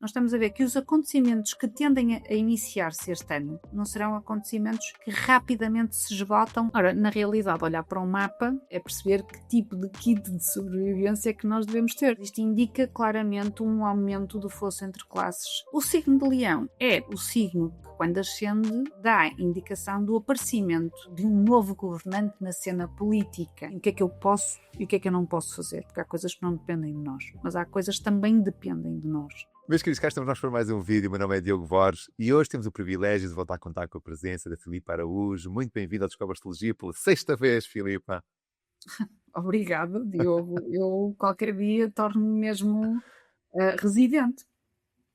nós estamos a ver que os acontecimentos que tendem a iniciar-se este ano não serão acontecimentos que rapidamente se esgotam. Ora, na realidade, olhar para um mapa é perceber que tipo de kit de sobrevivência é que nós devemos ter. Isto indica claramente um aumento do fosso entre classes. O signo de Leão é o signo que, quando ascende, dá indicação do aparecimento de um novo governante na cena política. O que é que eu posso e o que é que eu não posso fazer? Porque há coisas que não dependem de nós, mas há coisas que também dependem de nós. Meus queridos, cá estamos nós para mais um vídeo. Meu nome é Diogo Borges e hoje temos o privilégio de voltar a contar com a presença da Filipa Araújo. Muito bem-vindo ao Descobre Astrologia pela sexta vez, Filipa. Obrigada, Diogo. Eu qualquer dia torno-me mesmo residente.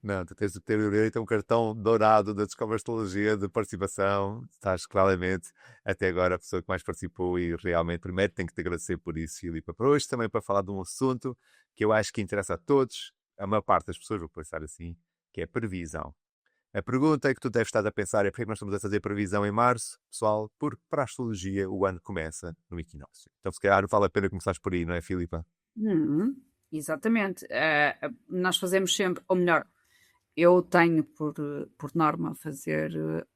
Não, tu tens de ter direito a um cartão dourado da Descobre Astrologia de participação. Estás claramente até agora a pessoa que mais participou e realmente primeiro tenho que te agradecer por isso, Filipa. Para hoje também para falar de um assunto que eu acho que interessa a todos, a maior parte das pessoas, vou pensar assim, que é previsão. A pergunta que tu deves estar a pensar é porque é que nós estamos a fazer previsão em março, pessoal, porque para a astrologia o ano começa no equinócio. Então se calhar vale a pena começares por aí, não é, Filipa? Exatamente. Nós fazemos sempre, ou melhor, eu tenho por norma fazer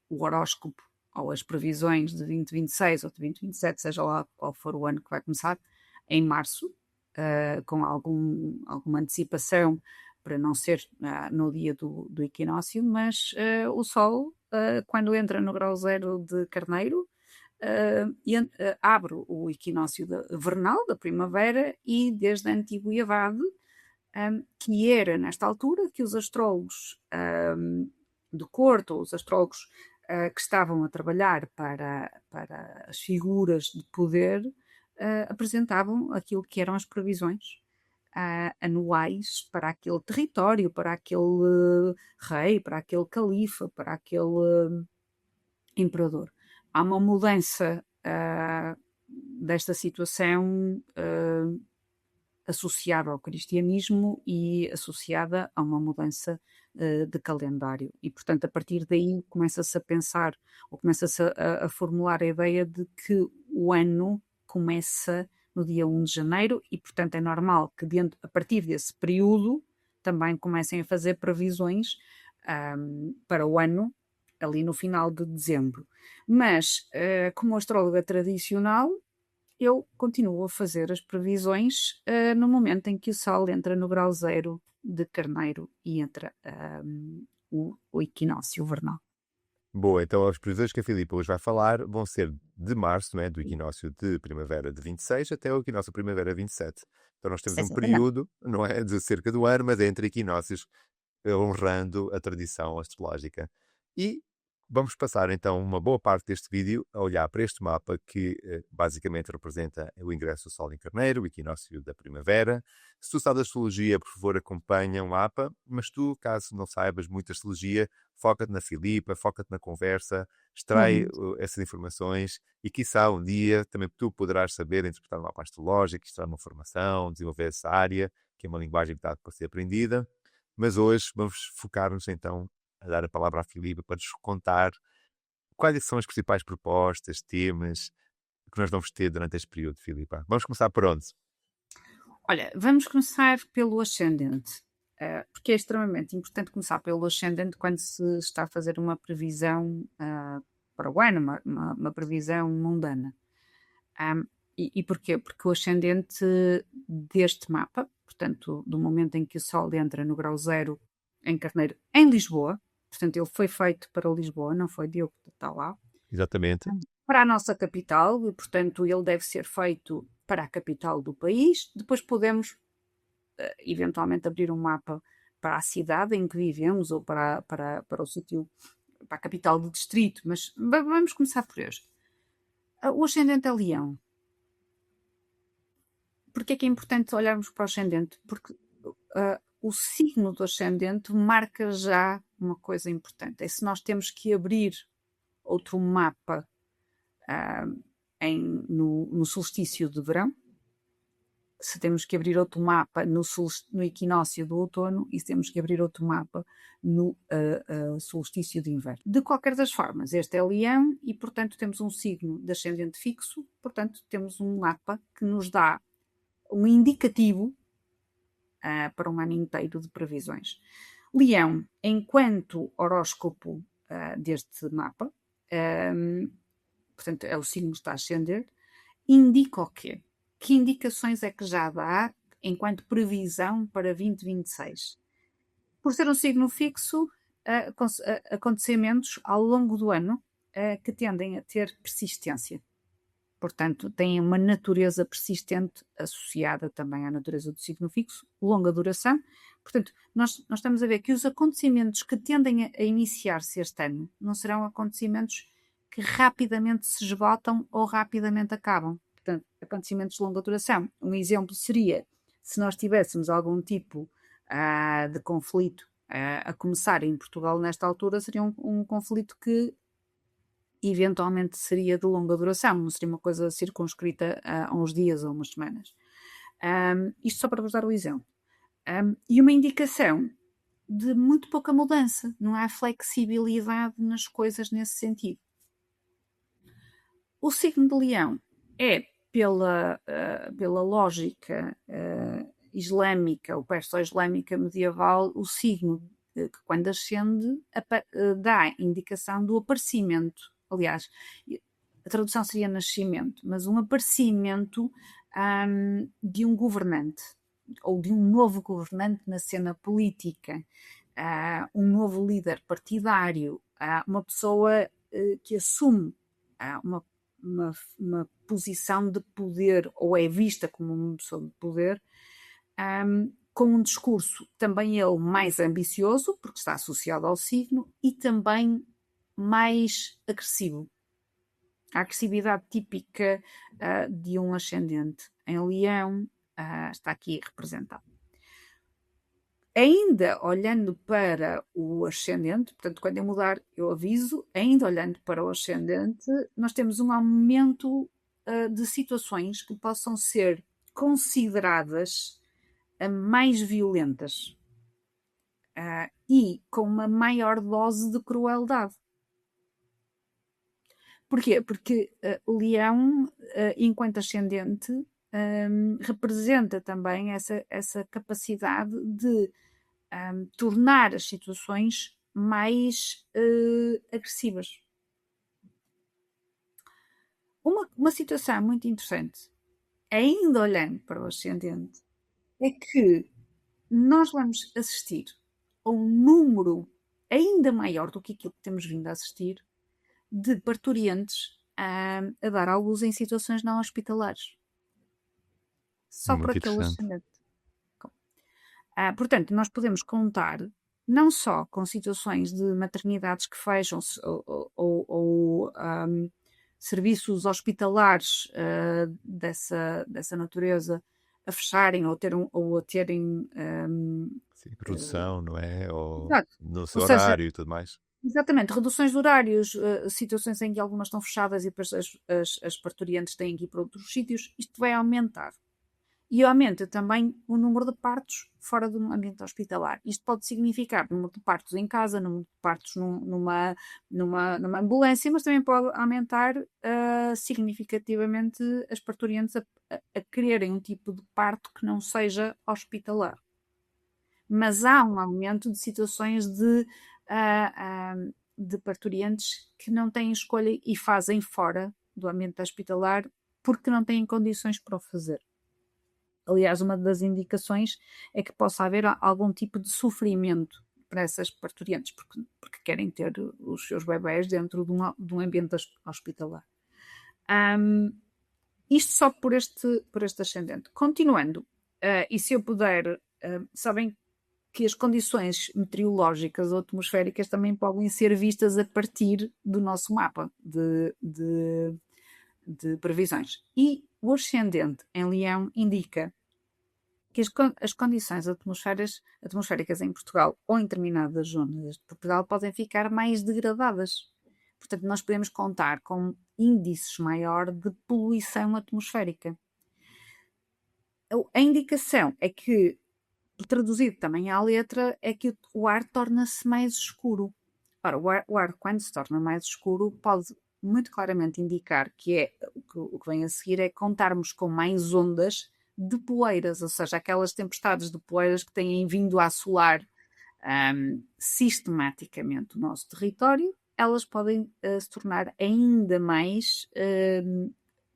o horóscopo ou as previsões de 2026 ou de 2027, seja lá qual for o ano que vai começar, em março, com alguma antecipação para não ser no dia do equinócio, mas o Sol, quando entra no grau zero de Carneiro, abre o equinócio vernal da primavera e desde a antiguidade, que era nesta altura que os astrólogos de corte, ou os astrólogos que estavam a trabalhar para as figuras de poder, apresentavam aquilo que eram as previsões anuais para aquele território, para aquele rei, para aquele califa, para aquele imperador. Há uma mudança desta situação associada ao cristianismo e associada a uma mudança de calendário. E, portanto, a partir daí começa-se a pensar, ou começa-se a formular a ideia de que o ano começa no dia 1 de janeiro e, portanto, é normal que a partir desse período também comecem a fazer previsões para o ano ali no final de dezembro. Mas, como astróloga tradicional, eu continuo a fazer as previsões no momento em que o Sol entra no grau zero de Carneiro e entra o equinócio vernal. Boa, então as previsões que a Filipa hoje vai falar vão ser de março, não é? Do equinócio de primavera de 26 até o equinócio de primavera 27. Então nós temos um Exatamente. período, não é? De cerca do ano, mas é entre equinócios, honrando a tradição astrológica. E vamos passar então uma boa parte deste vídeo a olhar para este mapa que basicamente representa o ingresso do Sol em Carneiro, o equinócio da primavera. Se tu sabes astrologia, por favor, acompanha o mapa, mas tu, caso não saibas muito astrologia, foca-te na Filipa, foca-te na conversa, extrai essas informações e, quiçá, um dia também tu poderás saber interpretar um mapa astrológico, extrair uma formação, desenvolver essa área, que é uma linguagem que está para ser aprendida. Mas hoje vamos focar-nos então a dar a palavra à Filipa para nos contar quais são as principais propostas, temas que nós vamos ter durante este período, Filipa. Vamos começar por onde? Olha, vamos começar pelo ascendente, porque é extremamente importante começar pelo ascendente quando se está a fazer uma previsão para o ano, uma previsão mundana. E porquê? Porque o ascendente deste mapa, portanto, do momento em que o Sol entra no grau zero em Carneiro, em Lisboa, portanto, ele foi feito para Lisboa, não foi Diogo que está lá, Exatamente. para a nossa capital, e, portanto, ele deve ser feito para a capital do país. Depois podemos, eventualmente, abrir um mapa para a cidade em que vivemos ou para o sítio, para a capital do distrito, mas vamos começar por este. O ascendente é Leão. Porque é que é importante olharmos para o ascendente? Porque o signo do ascendente marca já uma coisa importante. É se nós temos que abrir outro mapa no solstício de verão, se temos que abrir outro mapa no equinócio do outono e se temos que abrir outro mapa no solstício de inverno. De qualquer das formas, este é Leão e, portanto, temos um signo de ascendente fixo, portanto, temos um mapa que nos dá um indicativo para um ano inteiro de previsões. Leão, enquanto horóscopo deste mapa, portanto, é o signo que está a ascender, indica o quê? Que indicações é que já dá enquanto previsão para 2026? Por ser um signo fixo, acontecimentos ao longo do ano que tendem a ter persistência. Portanto, têm uma natureza persistente associada também à natureza do signo fixo, longa duração. Portanto, nós estamos a ver que os acontecimentos que tendem a iniciar-se este ano não serão acontecimentos que rapidamente se esgotam ou rapidamente acabam. Portanto, acontecimentos de longa duração. Um exemplo seria, se nós tivéssemos algum tipo de conflito a começar em Portugal nesta altura, seria um conflito que eventualmente seria de longa duração, não seria uma coisa circunscrita a uns dias ou umas semanas. Isto só para vos dar o exemplo. E uma indicação de muito pouca mudança, não há flexibilidade nas coisas nesse sentido. O signo de Leão é, pela lógica islâmica, ou perso-islâmica medieval, o signo que, quando ascende, dá indicação do aparecimento. Aliás, a tradução seria nascimento, mas um aparecimento de um governante, ou de um novo governante na cena política, um novo líder partidário, uma pessoa que assume uma posição de poder, ou é vista como uma pessoa de poder, com um discurso também ele mais ambicioso, porque está associado ao signo, e também mais agressivo. A agressividade típica de um ascendente em Leão está aqui representada. Ainda olhando para o ascendente, portanto, quando eu mudar, eu aviso, ainda olhando para o ascendente, nós temos um aumento de situações que possam ser consideradas mais violentas e com uma maior dose de crueldade. Porquê? Porque o Leão, enquanto ascendente, representa também essa capacidade de tornar as situações mais agressivas. Uma situação muito interessante, ainda olhando para o ascendente, é que nós vamos assistir a um número ainda maior do que aquilo que temos vindo a assistir de parturientes a dar à luz em situações não hospitalares. Só Muito por aquele interessante. ascendente. Portanto, nós podemos contar não só com situações de maternidades que fecham ou serviços hospitalares dessa natureza a fecharem ou a terem Sim, produção, não é? Ou exato. no Ou seu seja, horário e tudo mais. exatamente, reduções de horários, situações em que algumas estão fechadas e depois as parturientes têm que ir para outros sítios, isto vai aumentar. E aumenta também o número de partos fora do ambiente hospitalar. Isto pode significar número de partos em casa, número de partos numa ambulância, mas também pode aumentar significativamente as parturientes a quererem um tipo de parto que não seja hospitalar. Mas há um aumento de situações de parturientes que não têm escolha e fazem fora do ambiente hospitalar porque não têm condições para o fazer. Aliás, uma das indicações é que possa haver algum tipo de sofrimento para essas parturientes, porque querem ter os seus bebés dentro de um ambiente hospitalar. Isto só por este ascendente. Continuando, e se eu puder, sabem que as condições meteorológicas ou atmosféricas também podem ser vistas a partir do nosso mapa de previsões. E o ascendente em Leão indica que as condições atmosféricas em Portugal ou em determinadas zonas de Portugal podem ficar mais degradadas. Portanto, nós podemos contar com índices maior de poluição atmosférica. A indicação é que, traduzido também à letra, é que o ar torna-se mais escuro. Ora, o ar, quando se torna mais escuro, pode muito claramente indicar que o que vem a seguir é contarmos com mais ondas de poeiras, ou seja, aquelas tempestades de poeiras que têm vindo a assolar sistematicamente o nosso território, elas podem se tornar ainda mais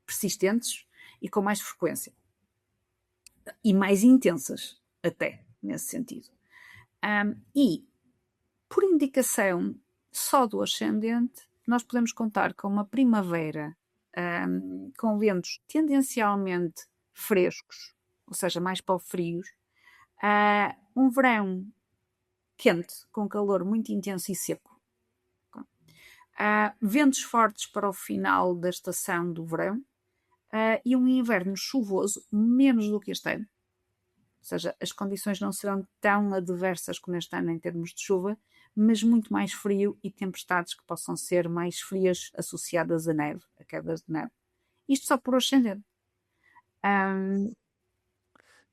persistentes e com mais frequência. E mais intensas, até, nesse sentido. E, por indicação só do ascendente, nós podemos contar com uma primavera com ventos tendencialmente frescos, ou seja, mais para o frios, um verão quente, com calor muito intenso e seco, ventos fortes para o final da estação do verão, e um inverno chuvoso, menos do que este ano. Ou seja, as condições não serão tão adversas como este ano em termos de chuva, mas muito mais frio e tempestades que possam ser mais frias associadas a neve, a quedas de neve. Isto só por ascendente.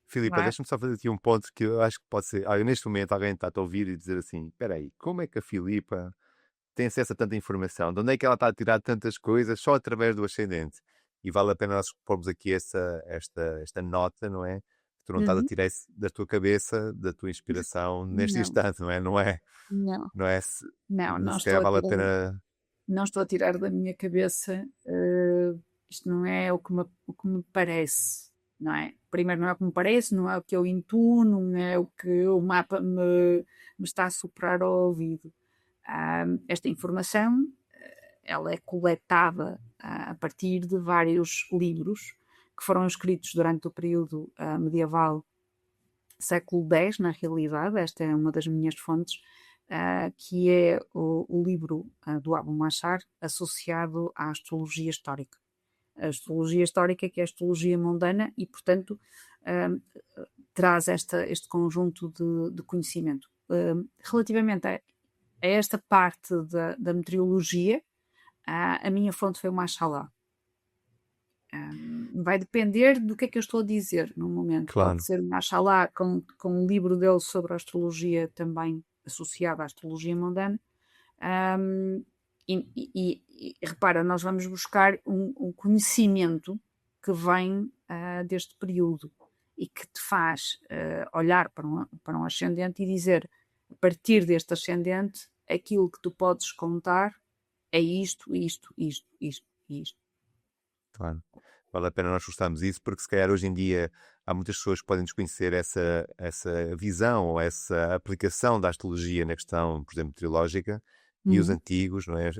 Filipa, deixa-me só fazer aqui um ponto que eu acho que pode ser. Neste momento alguém está a ouvir e dizer assim: espera aí, como é que a Filipa tem acesso a tanta informação? De onde é que ela está a tirar tantas coisas só através do ascendente? E vale a pena nós pormos aqui esta nota, não é? Tu não estás a tirar isso da tua cabeça, da tua inspiração neste instante, não é? Não é? Não. Não é? Não Se estou calhar a vale a tirar. pena. Não estou a tirar da minha cabeça. Isto não é o que me parece, não é? Primeiro, não é o que me parece, não é o que eu intuo, não é o que o mapa me está a soprar ao ouvido. Esta informação, ela é coletada a partir de vários livros que foram escritos durante o período medieval, século X, na realidade. Esta é uma das minhas fontes, que é o livro do Abu Machar, associado à astrologia histórica. A astrologia histórica, que é a astrologia mundana, e, portanto, traz este conjunto de conhecimento. Relativamente a esta parte da meteorologia, a minha fonte foi o Machalá. Vai depender do que é que eu estou a dizer no momento. Claro. Pode ser o Machalá com um livro dele sobre a astrologia também associado à astrologia mundana. E repara, nós vamos buscar um conhecimento que vem deste período e que te faz olhar para um ascendente e dizer, a partir deste ascendente, aquilo que tu podes contar é isto, isto, isto, isto e isto. Claro. Vale a pena nós gostarmos disso, porque se calhar hoje em dia há muitas pessoas que podem desconhecer essa visão ou essa aplicação da astrologia na questão, por exemplo, meteorológica, e os antigos, não é?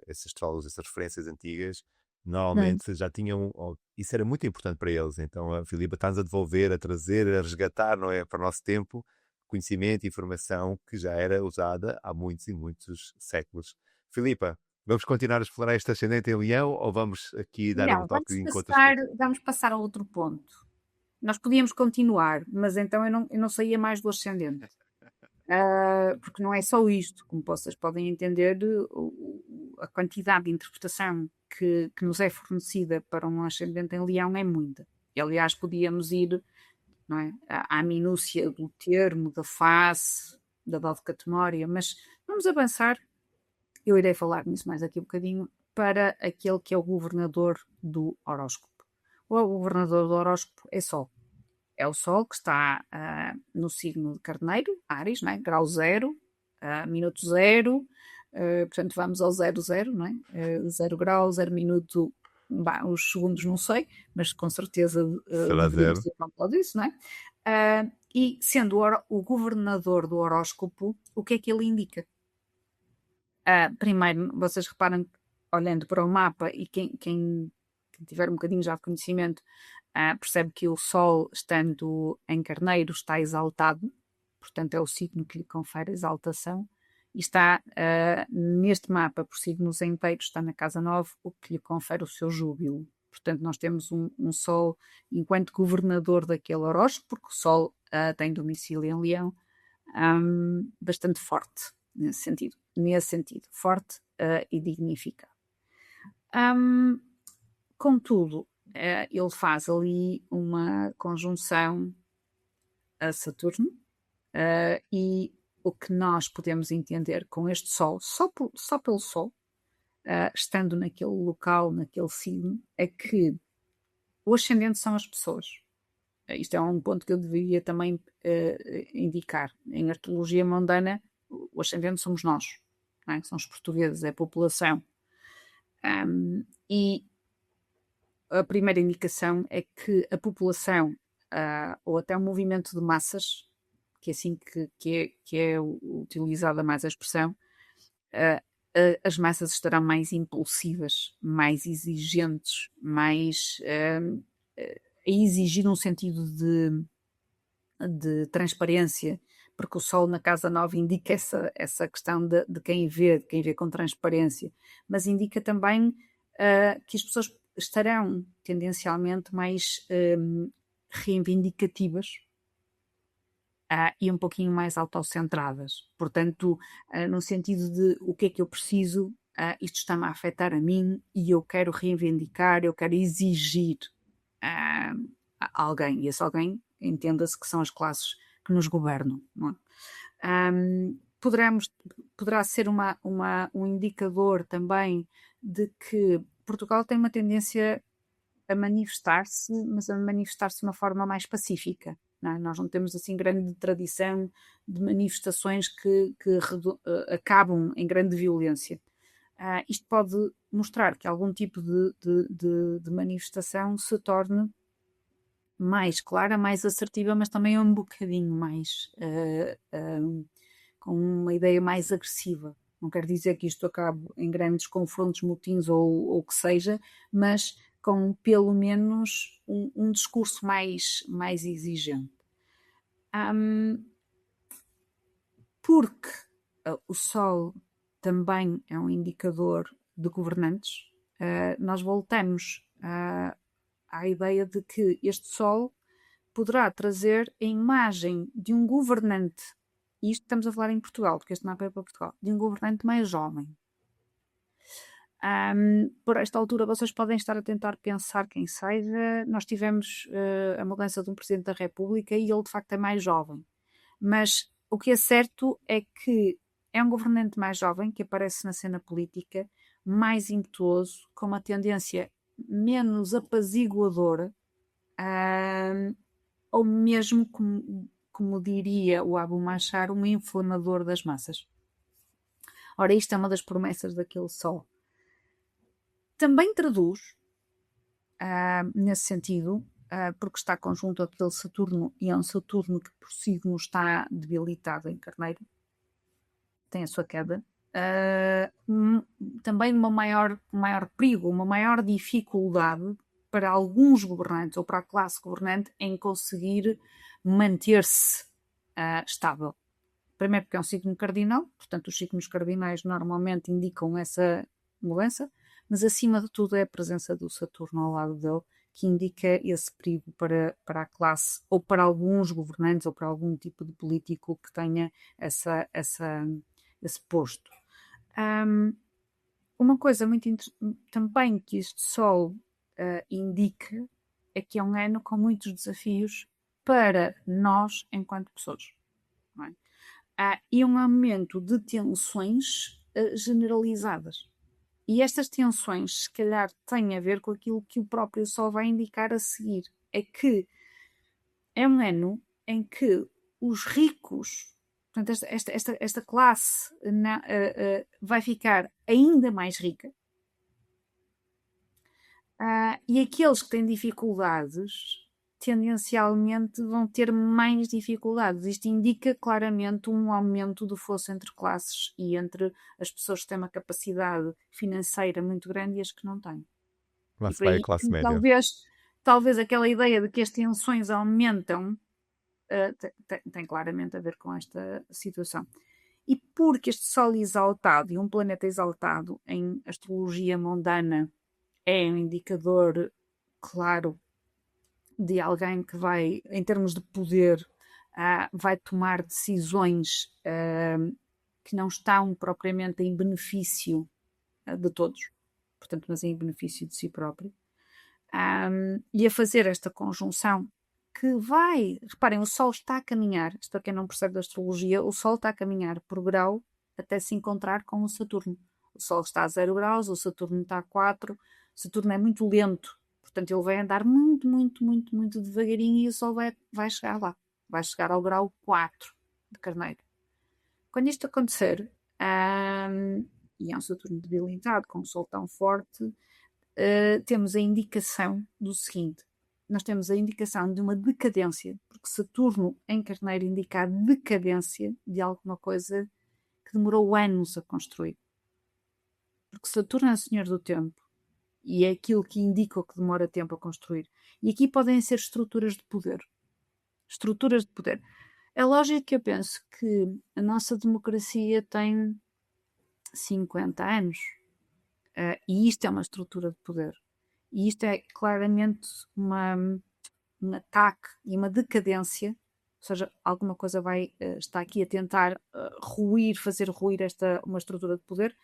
Esses astrólogos, essas referências antigas, normalmente já tinham, isso era muito importante para eles. Então a Filipa está-nos a devolver, a trazer, a resgatar, não é? Para o nosso tempo, conhecimento e informação que já era usada há muitos e muitos séculos. Filipa, vamos continuar a explorar este ascendente em Leão ou vamos aqui dar um Não, toque em outras coisas? vamos passar a outro ponto. Nós podíamos continuar, mas então eu não saía mais do ascendente. Porque não é só isto, como vocês podem entender, a quantidade de interpretação que nos é fornecida para um ascendente em Leão é muita. E, aliás, podíamos ir, não é, à minúcia do termo, da face, da dodecatemória, mas vamos avançar. Eu irei falar nisso mais aqui um bocadinho, para aquele que é o governador do horóscopo. O governador do horóscopo é Sol. É o Sol que está no signo de Carneiro, Áries, né? Grau 0, minuto 0, portanto vamos ao 00, não é? 0 grau, 0 minuto, os segundos não sei, mas com certeza Será deveríamos zero. ter conta disso, não é? E sendo o governador do horóscopo, o que é que ele indica? Primeiro, vocês reparam, olhando para o mapa, e quem tiver um bocadinho já de conhecimento, percebe que o Sol, estando em Carneiro, está exaltado, portanto é o signo que lhe confere exaltação, e está neste mapa, por signos inteiros, está na casa 9, o que lhe confere o seu júbilo. Portanto, nós temos um Sol enquanto governador daquele horóscopo, porque o Sol tem domicílio em Leão, bastante forte nesse sentido, forte e dignificado. Contudo, ele faz ali uma conjunção a Saturno, e o que nós podemos entender com este Sol, só pelo Sol, estando naquele local, naquele signo, é que o ascendente são as pessoas. isto é um ponto que eu deveria também indicar. Em astrologia mundana, o ascendente somos nós, não é? São os portugueses, é a população. E a primeira indicação é que a população, ou até um movimento de massas, que é assim que é utilizada mais a expressão, as massas estarão mais impulsivas, mais exigentes, mais a exigir um sentido de transparência, porque o Sol na casa 9 indica essa questão de quem vê com transparência, mas indica também que as pessoas estarão tendencialmente mais reivindicativas e um pouquinho mais autocentradas. Portanto, no sentido de o que é que eu preciso, isto está-me a afetar a mim e eu quero reivindicar, eu quero exigir a alguém. E esse alguém, entenda-se que são as classes que nos governam. Não é? Poderá ser um indicador também de que Portugal tem uma tendência a manifestar-se, mas a manifestar-se de uma forma mais pacífica. Não é? Nós não temos assim grande tradição de manifestações que acabam em grande violência. Isto pode mostrar que algum tipo de manifestação se torne mais clara, mais assertiva, mas também um bocadinho mais com uma ideia mais agressiva. Não quero dizer que isto acabe em grandes confrontos, motins ou o que seja, mas com pelo menos um discurso mais exigente. Porque o Sol também é um indicador de governantes, nós voltamos à ideia de que este Sol poderá trazer a imagem de um governante, e isto estamos a falar em Portugal, porque este mapa é para Portugal, de um governante mais jovem. Por esta altura vocês podem estar a tentar pensar quem seja. Nós tivemos a mudança de um Presidente da República e ele de facto é mais jovem, mas o que é certo é que é um governante mais jovem que aparece na cena política, mais impetuoso, com uma tendência menos apaziguadora, ou mesmo, como diria o Abu Machar, um inflamador das massas. Ora, isto é uma das promessas daquele Sol. Também traduz, nesse sentido, porque está conjunto àquele Saturno, e é um Saturno que por signo está debilitado em Carneiro, tem a sua queda, também um maior perigo, uma maior dificuldade para alguns governantes ou para a classe governante em conseguir manter-se estável. Primeiro porque é um signo cardinal, portanto os signos cardinais normalmente indicam essa mudança, mas acima de tudo é a presença do Saturno ao lado dele que indica esse perigo para a classe ou para alguns governantes ou para algum tipo de político que tenha esse posto. Uma coisa muito também que este Sol indica é que é um ano com muitos desafios para nós enquanto pessoas. Não é? E um aumento de tensões generalizadas. E estas tensões, se calhar, têm a ver com aquilo que o próprio Sol vai indicar a seguir. É que é um ano em que os ricos, portanto, esta classe vai ficar ainda mais rica. E aqueles que têm dificuldades tendencialmente vão ter mais dificuldades. Isto indica claramente um aumento do fosso entre classes e entre as pessoas que têm uma capacidade financeira muito grande e as que não têm. Lá se vai a classe média. Talvez aquela ideia de que as tensões aumentam tem claramente a ver com esta situação. E porque este Sol exaltado e um planeta exaltado em astrologia mundana é um indicador claro de alguém que vai, em termos de poder, vai tomar decisões que não estão propriamente em benefício de todos, portanto, mas em benefício de si próprio, e a fazer esta conjunção que vai, reparem, o Sol está a caminhar, isto para quem não percebe da astrologia, o Sol está a caminhar por grau até se encontrar com o Saturno. O Sol está a 0 graus, o Saturno está a 4, o Saturno é muito lento, Portanto, ele vai andar muito, muito, muito, muito devagarinho e o Sol vai chegar lá. Vai chegar ao grau 4 de Carneiro. Quando isto acontecer, e é um Saturno debilitado, com o Sol tão forte, temos a indicação do seguinte. Nós temos a indicação de uma decadência, porque Saturno em Carneiro indica a decadência de alguma coisa que demorou anos a construir. Porque Saturno é o senhor do tempo e é aquilo que indica o que demora tempo a construir. E aqui podem ser estruturas de poder. Estruturas de poder. É lógico que eu penso que a nossa democracia tem 50 anos. E isto é uma estrutura de poder. E isto é claramente um ataque e uma decadência, ou seja, alguma coisa está aqui a tentar fazer ruir uma estrutura de poder.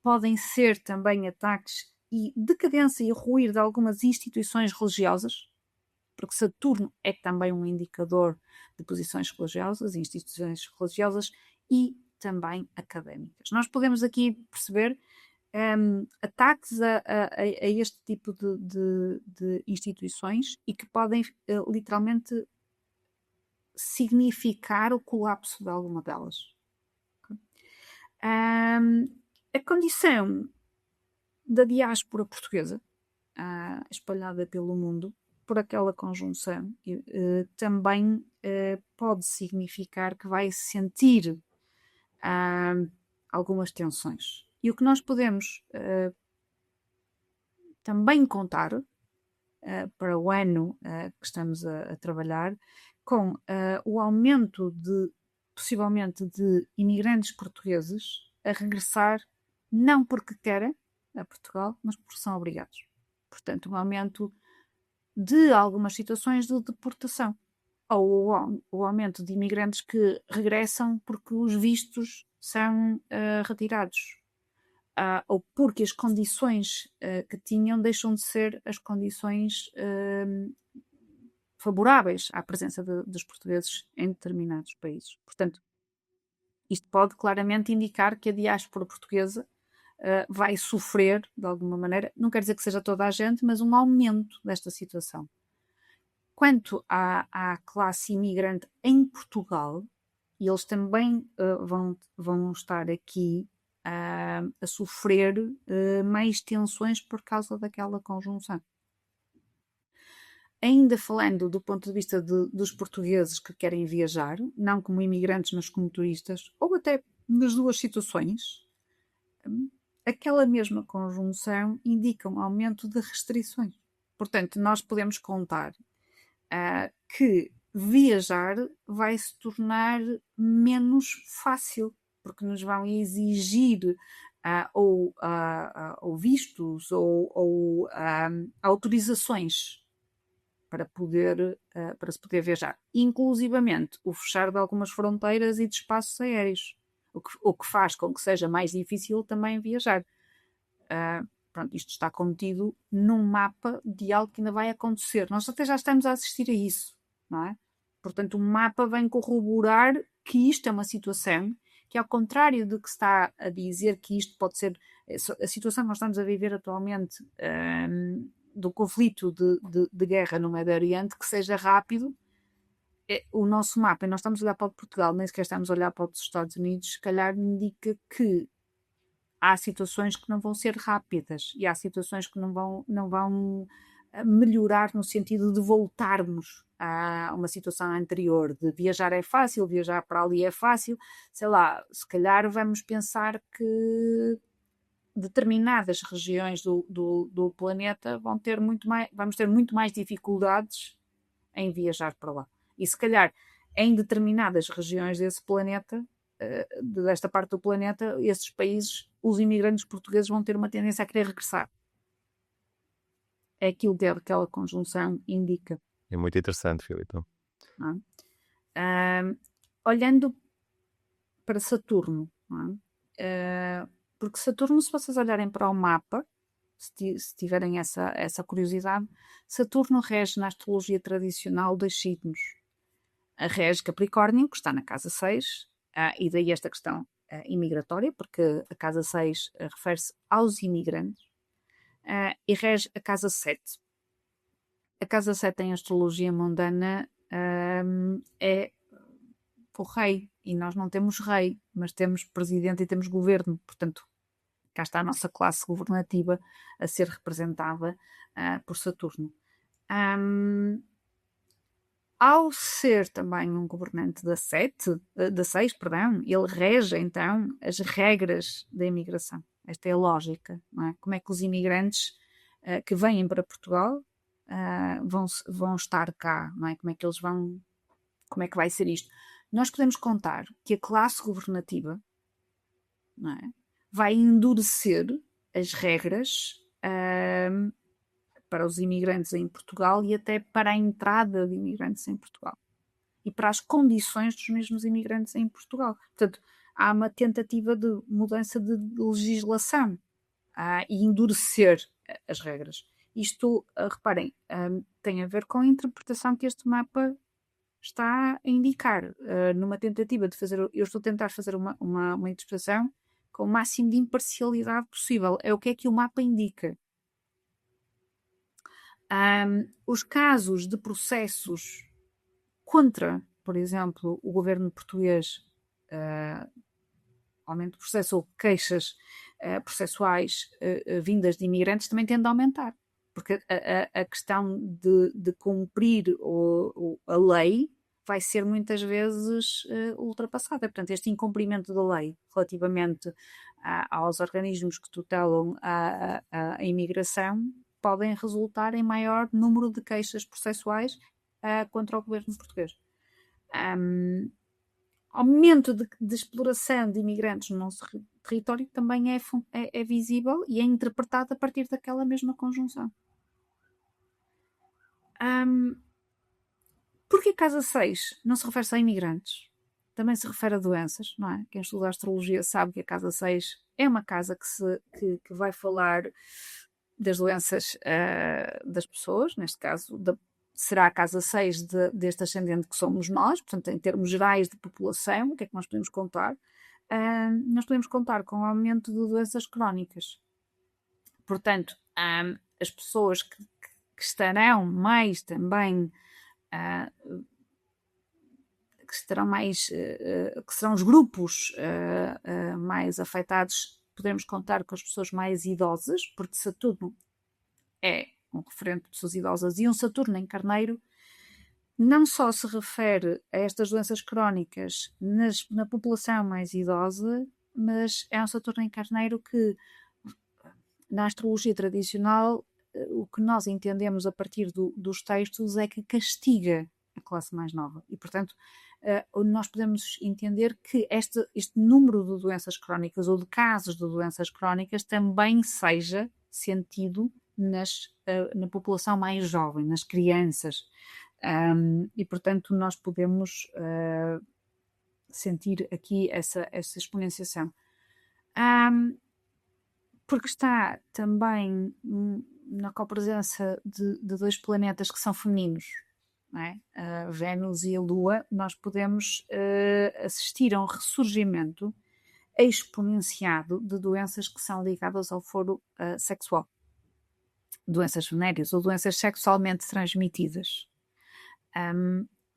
Podem ser também ataques e decadência e ruir de algumas instituições religiosas, porque Saturno é também um indicador de posições religiosas, instituições religiosas e também académicas. Nós podemos aqui perceber ataques a este tipo de instituições e que podem literalmente significar o colapso de alguma delas. A condição da diáspora portuguesa espalhada pelo mundo por aquela conjunção também pode significar que vai sentir algumas tensões. E o que nós podemos também contar para o ano que estamos a trabalhar com o aumento possivelmente de imigrantes portugueses a regressar não porque querem a Portugal, mas porque são obrigados. Portanto, um aumento de algumas situações de deportação ou o aumento de imigrantes que regressam porque os vistos são retirados ou porque as condições que tinham deixam de ser as condições favoráveis à presença dos portugueses em determinados países. Portanto, isto pode claramente indicar que a diáspora portuguesa vai sofrer de alguma maneira, não quer dizer que seja toda a gente, mas um aumento desta situação. Quanto à classe imigrante em Portugal, eles também vão estar aqui a sofrer mais tensões por causa daquela conjunção. Ainda falando do ponto de vista dos portugueses que querem viajar, não como imigrantes, mas como turistas, ou até nas duas situações, aquela mesma conjunção indica um aumento de restrições. Portanto, nós podemos contar que viajar vai se tornar menos fácil, porque nos vão exigir ou vistos ou autorizações para se poder viajar, inclusivamente o fechar de algumas fronteiras e de espaços aéreos, o que faz com que seja mais difícil também viajar. Pronto, isto está contido num mapa de algo que ainda vai acontecer. Nós até já estamos a assistir a isso, não é? Portanto, o mapa vem corroborar que isto é uma situação que, ao contrário do que se está a dizer que isto pode ser a situação que nós estamos a viver atualmente, do conflito de guerra no Médio Oriente, que seja rápido, o nosso mapa, e nós estamos a olhar para o de Portugal, nem sequer estamos a olhar para o dos Estados Unidos, se calhar indica que há situações que não vão ser rápidas e há situações que não vão melhorar no sentido de voltarmos a uma situação anterior, de viajar é fácil, viajar para ali é fácil, sei lá, se calhar vamos pensar que determinadas regiões do planeta vamos ter muito mais dificuldades em viajar para lá. E se calhar em determinadas regiões desse planeta, desta parte do planeta, esses países, os imigrantes portugueses vão ter uma tendência a querer regressar. É aquilo que aquela conjunção indica. É muito interessante, Filipe. Olhando para Saturno, porque Saturno, se vocês olharem para o mapa, se tiverem essa curiosidade, Saturno rege na astrologia tradicional 2 signos. Rege Capricórnio, que está na casa 6, e daí esta questão imigratória, porque a casa 6 refere-se aos imigrantes, e rege a casa 7, a casa 7 em astrologia mundana é o rei, e nós não temos rei, mas temos presidente e temos governo, portanto, cá está a nossa classe governativa a ser representada por Saturno. Ao ser também um governante da 6, perdão, ele rege então as regras da imigração. Esta é a lógica, não é? Como é que os imigrantes que vêm para Portugal vão estar cá, não é? Como é que vai ser isto? Nós podemos contar que a classe governativa, não é, vai endurecer as regras para os imigrantes em Portugal e até para a entrada de imigrantes em Portugal e para as condições dos mesmos imigrantes em Portugal. Portanto, há uma tentativa de mudança de legislação e endurecer as regras. Isto, reparem, tem a ver com a interpretação que este mapa está a indicar. Numa tentativa de fazer, eu estou a tentar fazer uma interpretação com o máximo de imparcialidade possível. É o que é que o mapa indica. Os casos de processos contra, por exemplo, o governo português, aumento de processo ou queixas processuais vindas de imigrantes também tende a aumentar, porque a questão de cumprir a lei vai ser muitas vezes ultrapassada. Portanto, este incumprimento da lei relativamente aos organismos que tutelam a imigração podem resultar em maior número de queixas processuais contra o governo português. Aumento de exploração de imigrantes no nosso território também é visível e é interpretado a partir daquela mesma conjunção. Porque a casa 6 não se refere só a imigrantes? Também se refere a doenças, não é? Quem estuda a astrologia sabe que a casa 6 é uma casa que vai falar das doenças das pessoas, neste caso será a casa 6 deste ascendente que somos nós, portanto, em termos gerais de população, o que é que nós podemos contar? Nós podemos contar com o aumento de doenças crónicas. Portanto, as pessoas que estarão mais também, que serão os grupos mais afetados, podemos contar com as pessoas mais idosas, porque Saturno é um referente de pessoas idosas, e um Saturno em Carneiro não só se refere a estas doenças crónicas na população mais idosa, mas é um Saturno em Carneiro que, na astrologia tradicional, o que nós entendemos a partir dos textos é que castiga a classe mais nova. E, portanto, nós podemos entender que este número de doenças crónicas ou de casos de doenças crónicas também seja sentido na população mais jovem, nas crianças. E, portanto, nós podemos sentir aqui essa exponenciação. Porque está também na copresença de dois planetas que são femininos, não é? A Vênus e a Lua, nós podemos assistir a um ressurgimento exponenciado de doenças que são ligadas ao foro sexual. Doenças venéreas ou doenças sexualmente transmitidas.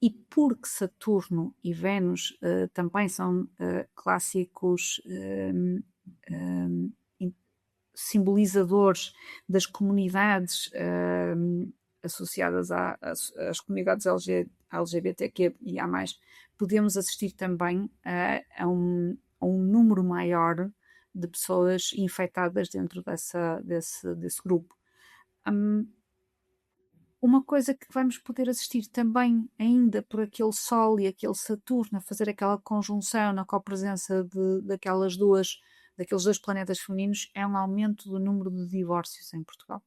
E porque Saturno e Vênus também são clássicos simbolizadores das comunidades associadas às comunidades LGBTQ e a mais, podemos assistir também a um número maior de pessoas infectadas dentro desse grupo. Uma coisa que vamos poder assistir também ainda por aquele Sol e aquele Saturno a fazer aquela conjunção na copresença daqueles dois planetas femininos é um aumento do número de divórcios em Portugal.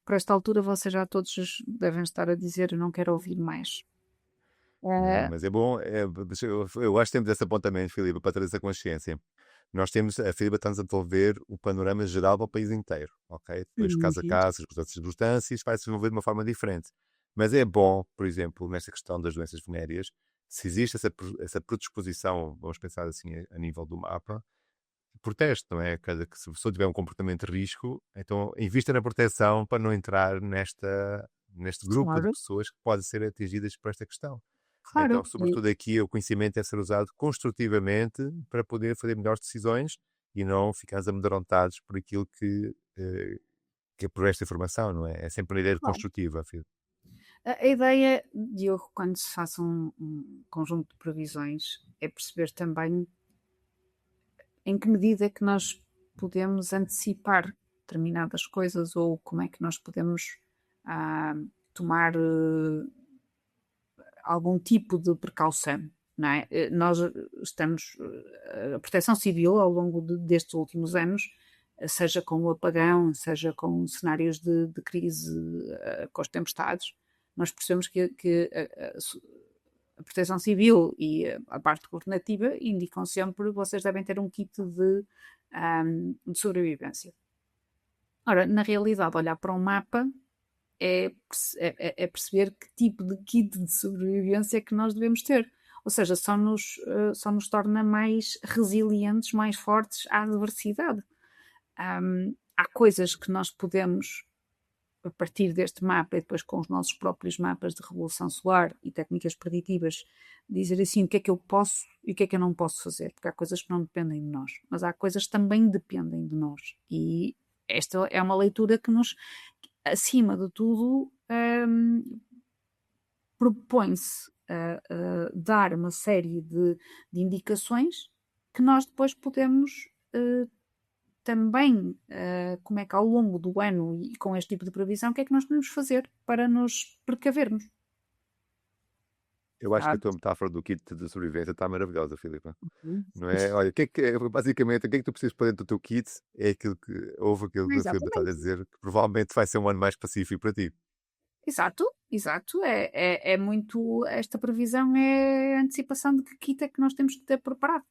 Por esta altura vocês já todos devem estar a dizer eu não quero ouvir mais. Mas é bom, eu acho que temos esse apontamento, Filipe, para trazer essa consciência. Nós temos, a Filipe está-nos a devolver o panorama geral para o país inteiro, ok? Depois, caso a caso, as circunstâncias, vai se desenvolver de uma forma diferente. Mas é bom, por exemplo, nesta questão das doenças venéreas, se existe essa predisposição, vamos pensar assim, a nível do mapa, protege, não é? Se a pessoa tiver um comportamento de risco, então invista na proteção para não entrar neste grupo de Claro, pessoas que podem ser atingidas por esta questão. Então, claro. sobretudo aqui, o conhecimento deve ser usado construtivamente para poder fazer melhores decisões e não ficar amedrontados por aquilo que é por esta informação, não é? É sempre uma ideia Claro. construtiva, A ideia, Diogo, quando se faz um conjunto de previsões, é perceber também em que medida é que nós podemos antecipar determinadas coisas ou como é que nós podemos tomar algum tipo de precaução. Não é? Nós estamos, a Proteção Civil, ao longo destes últimos anos, seja com o apagão, seja com cenários de crise com as tempestades, nós percebemos que a Proteção Civil e a parte governativa indicam sempre que vocês devem ter um kit de sobrevivência. Ora, na realidade, olhar para um mapa é perceber que tipo de kit de sobrevivência é que nós devemos ter. Ou seja, só nos torna mais resilientes, mais fortes à adversidade. Há coisas que nós podemos, a partir deste mapa e depois com os nossos próprios mapas de revolução solar e técnicas preditivas, dizer assim o que é que eu posso e o que é que eu não posso fazer, porque há coisas que não dependem de nós, mas há coisas que também dependem de nós. E esta é uma leitura que nos, acima de tudo, propõe-se a dar uma série de indicações que nós depois podemos também, como é que ao longo do ano e com este tipo de previsão, o que é que nós podemos fazer para nos precavermos? Eu acho que a Sabe? tua metáfora do kit de sobrevivência está maravilhosa, Filipa. Uhum. Não é? Olha, basicamente, o que é que tu precisas para dentro do teu kit é aquilo que a Filipa está a Exatamente. dizer, que provavelmente vai ser um ano mais pacífico para ti. Exato, exato. É muito. Esta previsão é a antecipação de que kit é que nós temos de ter preparado.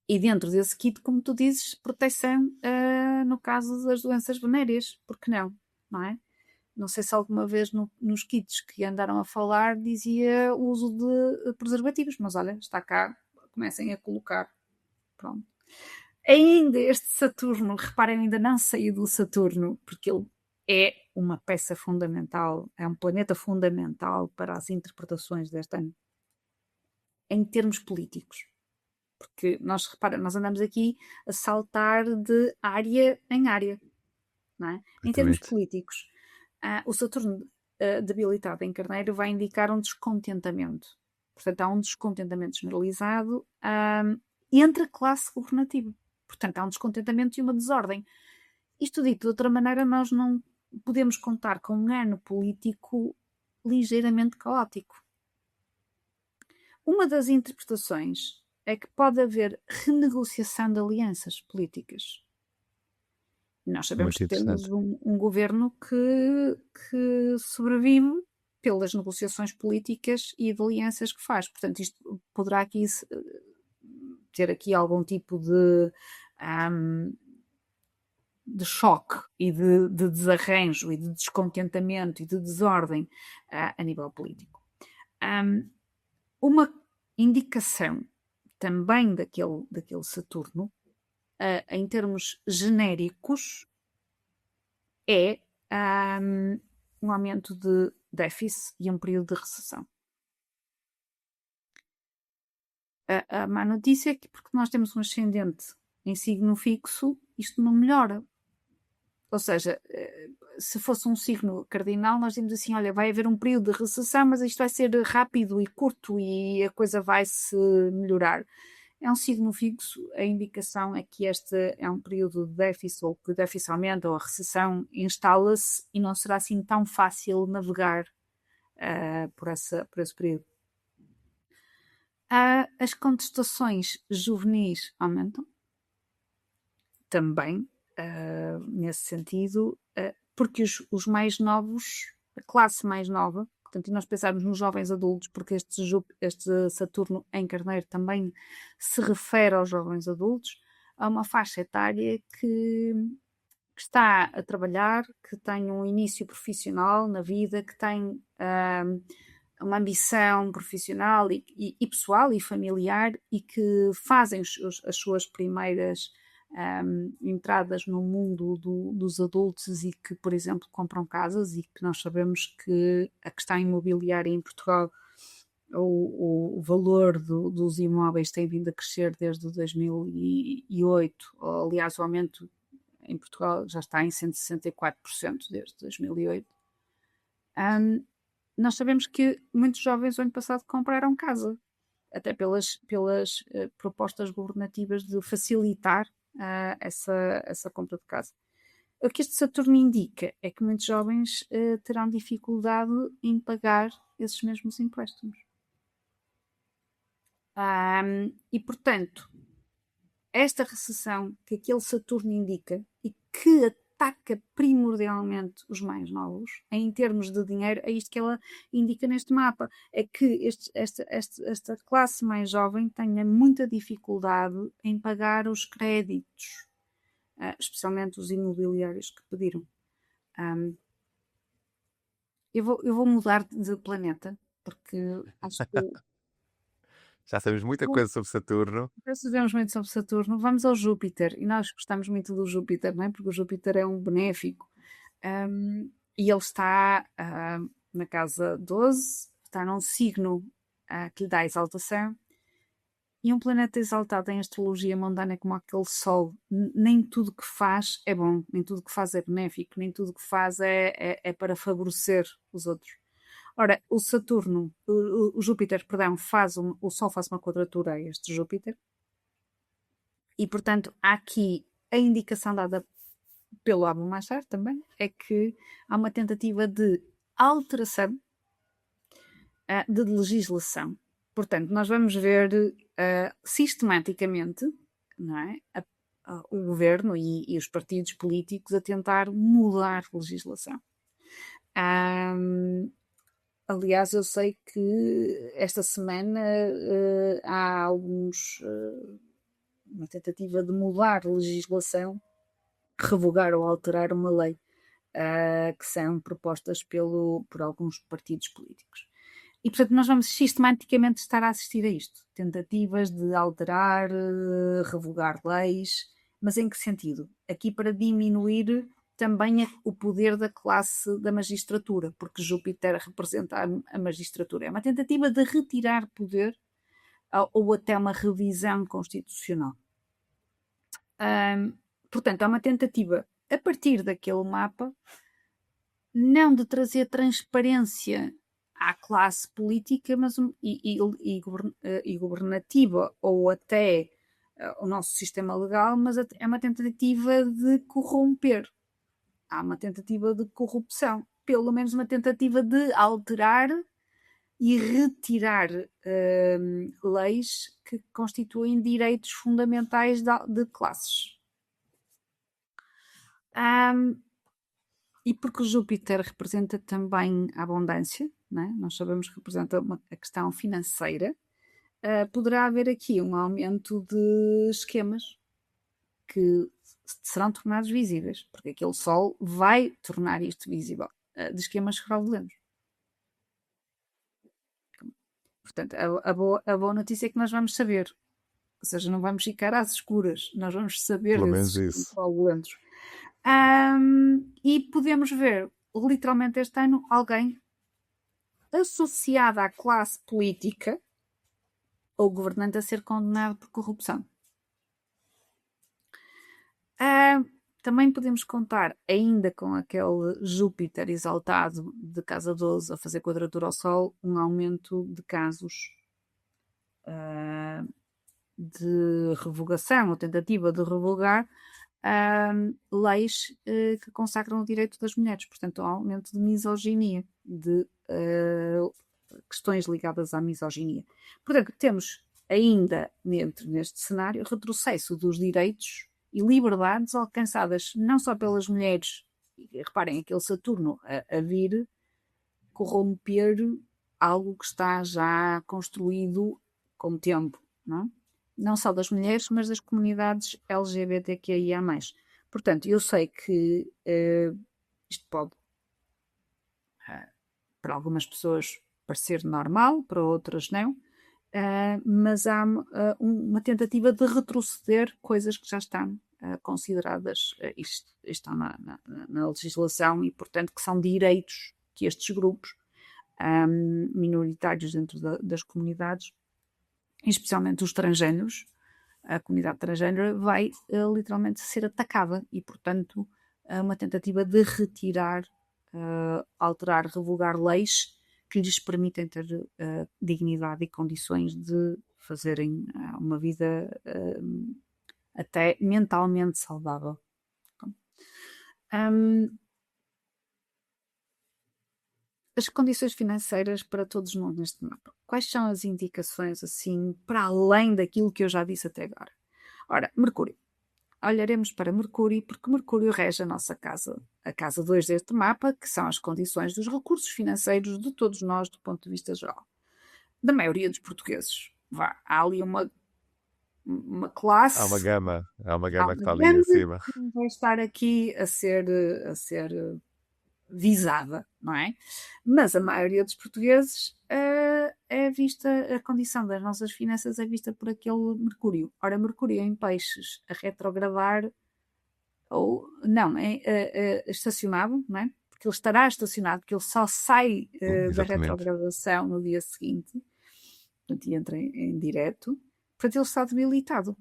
E dentro desse kit, como tu dizes, proteção no caso das doenças venéreas, porque não? Não é? Não sei se alguma vez nos kits que andaram a falar dizia o uso de preservativos, mas olha, está cá, comecem a colocar. Pronto. Ainda este Saturno, reparem, ainda não saiu do Saturno, porque ele é uma peça fundamental, é um planeta fundamental para as interpretações deste ano, em termos políticos. Porque nós andamos aqui a saltar de área em área, não é? Em termos Exatamente. políticos, o Saturno debilitado em Carneiro vai indicar um descontentamento. Portanto, há um descontentamento generalizado entre a classe governativa. Portanto, há um descontentamento e uma desordem. Isto dito de outra maneira, nós não podemos contar com um ano político ligeiramente caótico. Uma das interpretações é que pode haver renegociação de alianças políticas. Nós sabemos Muito que temos interessante. um governo que sobrevive pelas negociações políticas e de alianças que faz. Portanto, isto poderá aqui ter aqui algum tipo de choque e de desarranjo e de descontentamento e de desordem a nível político. Uma indicação também daquele Saturno, em termos genéricos, é um aumento de déficit e um período de recessão. A má notícia é que, porque nós temos um ascendente em signo fixo, isto não melhora. Ou seja, se fosse um signo cardinal, nós dizemos assim: olha, vai haver um período de recessão, mas isto vai ser rápido e curto e a coisa vai se melhorar. É um signo fixo, a indicação é que este é um período de déficit, ou que o déficit aumenta, ou a recessão instala-se e não será assim tão fácil navegar por esse período. As contestações juvenis aumentam, também, nesse sentido, porque os mais novos, a classe mais nova, portanto, e nós pensarmos nos jovens adultos, porque este Saturno em Carneiro também se refere aos jovens adultos, há uma faixa etária que está a trabalhar, que tem um início profissional na vida, que tem uma ambição profissional e pessoal e familiar e que fazem as suas primeiras entradas no mundo dos adultos e que, por exemplo, compram casas e que nós sabemos que a questão imobiliária em Portugal, o valor dos imóveis tem vindo a crescer desde 2008, aliás o aumento em Portugal já está em 164% desde 2008. Nós sabemos que muitos jovens o ano passado compraram casa, até pelas propostas governativas de facilitar essa compra de casa. O que este Saturno indica é que muitos jovens terão dificuldade em pagar esses mesmos empréstimos. E, portanto, esta recessão que aquele Saturno indica e que ataca primordialmente os mais novos, em termos de dinheiro, é isto que ela indica neste mapa, é que esta classe mais jovem tenha muita dificuldade em pagar os créditos, especialmente os imobiliários que pediram. Eu vou mudar de planeta, porque acho que Já sabemos muita coisa sobre Saturno. já sabemos muito sobre Saturno. Vamos ao Júpiter, e nós gostamos muito do Júpiter, não é? Porque o Júpiter é um benéfico. E ele está na casa 12, está num signo que lhe dá exaltação. E um planeta exaltado em astrologia mundana é como aquele Sol. Nem tudo que faz é bom, nem tudo que faz é benéfico, nem tudo que faz é para favorecer os outros. Ora, o Saturno, o Júpiter, perdão, o Sol faz uma quadratura a este Júpiter e, portanto, há aqui a indicação dada pelo Abu-Mashar também, é que há uma tentativa de alteração de legislação. Portanto, nós vamos ver sistematicamente, não é, o governo e os partidos políticos a tentar mudar a legislação. Aliás, eu sei que esta semana há uma tentativa de mudar a legislação, revogar ou alterar uma lei que são propostas por alguns partidos políticos. E, portanto, nós vamos sistematicamente estar a assistir a isto. Tentativas de alterar, revogar leis, mas em que sentido? Aqui para diminuir também o poder da classe da magistratura, porque Júpiter representa a magistratura. É uma tentativa de retirar poder ou até uma revisão constitucional. Portanto, é uma tentativa, a partir daquele mapa, não de trazer transparência à classe política e governativa ou até o nosso sistema legal, mas é uma tentativa de corromper. Há uma tentativa de corrupção, pelo menos uma tentativa de alterar e retirar leis que constituem direitos fundamentais de classes. E porque Júpiter representa também a abundância, né? Nós sabemos que representa a questão financeira, poderá haver aqui um aumento de esquemas que serão tornados visíveis, porque aquele Sol vai tornar isto visível, de esquemas fraudulentos. Portanto, a boa notícia é que nós vamos saber, ou seja, não vamos ficar às escuras, nós vamos saber Pelo desses menos isso. fraudulentos. E podemos ver, literalmente este ano, alguém associado à classe política ou governante a ser condenado por corrupção. Também podemos contar, ainda com aquele Júpiter exaltado de casa 12 a fazer quadratura ao Sol, um aumento de casos de revogação ou tentativa de revogar leis que consagram o direito das mulheres. Portanto, um aumento de misoginia, de questões ligadas à misoginia. Portanto, temos ainda neste cenário retrocesso dos direitos e liberdades alcançadas não só pelas mulheres, e reparem, aquele Saturno a vir corromper algo que está já construído com o tempo, não só das mulheres, mas das comunidades LGBTQIA+. Portanto, eu sei que isto pode, para algumas pessoas, parecer normal, para outras não, mas há uma tentativa de retroceder coisas que já estão consideradas, estão na legislação e, portanto, que são direitos que estes grupos minoritários dentro das comunidades, especialmente os transgêneros, a comunidade transgênera vai literalmente ser atacada e, portanto, uma tentativa de retirar, alterar, revogar leis que lhes permitem ter dignidade e condições de fazerem uma vida até mentalmente saudável. As condições financeiras para todos nós neste mapa. Quais são as indicações, assim, para além daquilo que eu já disse até agora? Ora, Mercúrio. Olharemos para Mercúrio, porque Mercúrio rege a nossa casa, a casa 2 deste mapa, que são as condições dos recursos financeiros de todos nós, do ponto de vista geral. Da maioria dos portugueses. Há ali uma classe. Há uma gama que está ali em cima. Que vai estar aqui a ser visada, não é? Mas a maioria dos portugueses é vista, a condição das nossas finanças é vista por aquele Mercúrio. Ora, Mercúrio em peixes a retrogradar, ou não, é estacionado, não é? Porque ele estará estacionado, porque ele só sai da retrogradação no dia seguinte, portanto, entra em direto, portanto, ele está debilitado.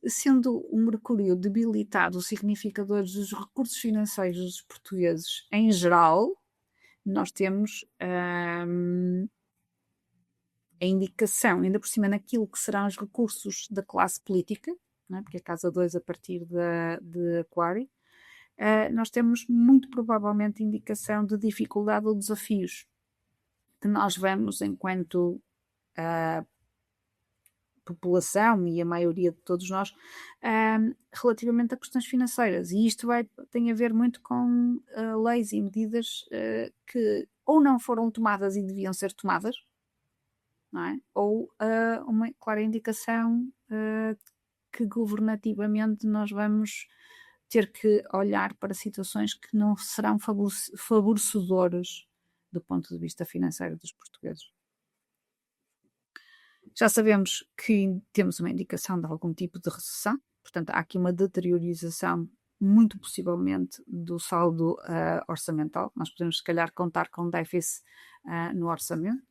Sendo o Mercúrio debilitado o significador dos recursos financeiros dos portugueses em geral, nós temos a indicação, ainda por cima naquilo que serão os recursos da classe política, não é? Porque a casa 2 a partir de Aquário, nós temos muito provavelmente indicação de dificuldade ou desafios que nós vamos enquanto população e a maioria de todos nós relativamente a questões financeiras, e isto tem a ver muito com leis e medidas que ou não foram tomadas e deviam ser tomadas, não é? Ou uma clara indicação que governativamente nós vamos ter que olhar para situações que não serão favorecedoras do ponto de vista financeiro dos portugueses. Já sabemos que temos uma indicação de algum tipo de recessão, portanto, há aqui uma deteriorização, muito possivelmente, do saldo orçamental. Nós podemos, se calhar, contar com déficit no orçamento.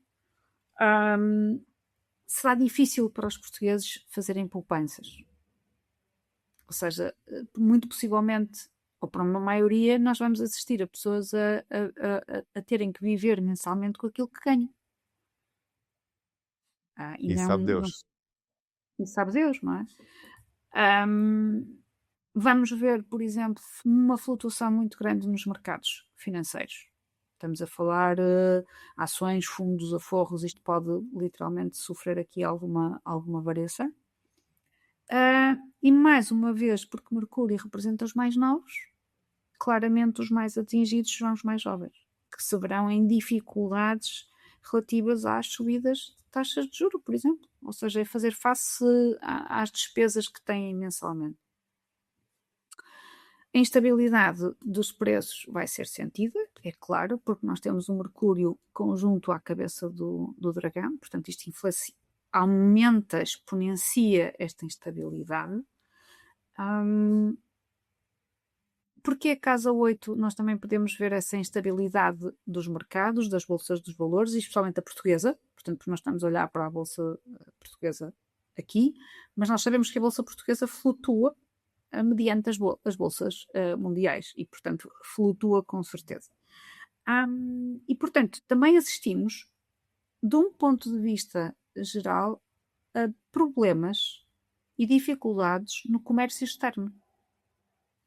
Será difícil para os portugueses fazerem poupanças. Ou seja, muito possivelmente, ou para uma maioria, nós vamos assistir a pessoas a terem que viver mensalmente com aquilo que ganham. E sabe Deus. E sabe Deus, não é? Vamos ver, por exemplo, uma flutuação muito grande nos mercados financeiros. Estamos a falar ações, fundos, aforros, isto pode literalmente sofrer aqui alguma variação. E mais uma vez, porque Mercúrio representa os mais novos, claramente os mais atingidos são os mais jovens, que se verão em dificuldades relativas às subidas de taxas de juros, por exemplo. Ou seja, é fazer face às despesas que têm mensalmente. A instabilidade dos preços vai ser sentida, é claro, porque nós temos um Mercúrio conjunto à cabeça do dragão, portanto isto aumenta, exponencia esta instabilidade. Porque a casa 8 nós também podemos ver essa instabilidade dos mercados, das bolsas dos valores, e especialmente a portuguesa, portanto nós estamos a olhar para a bolsa portuguesa aqui, mas nós sabemos que a bolsa portuguesa flutua mediante as bolsas mundiais e, portanto, flutua com certeza. E, portanto, também assistimos, de um ponto de vista geral, a problemas e dificuldades no comércio externo.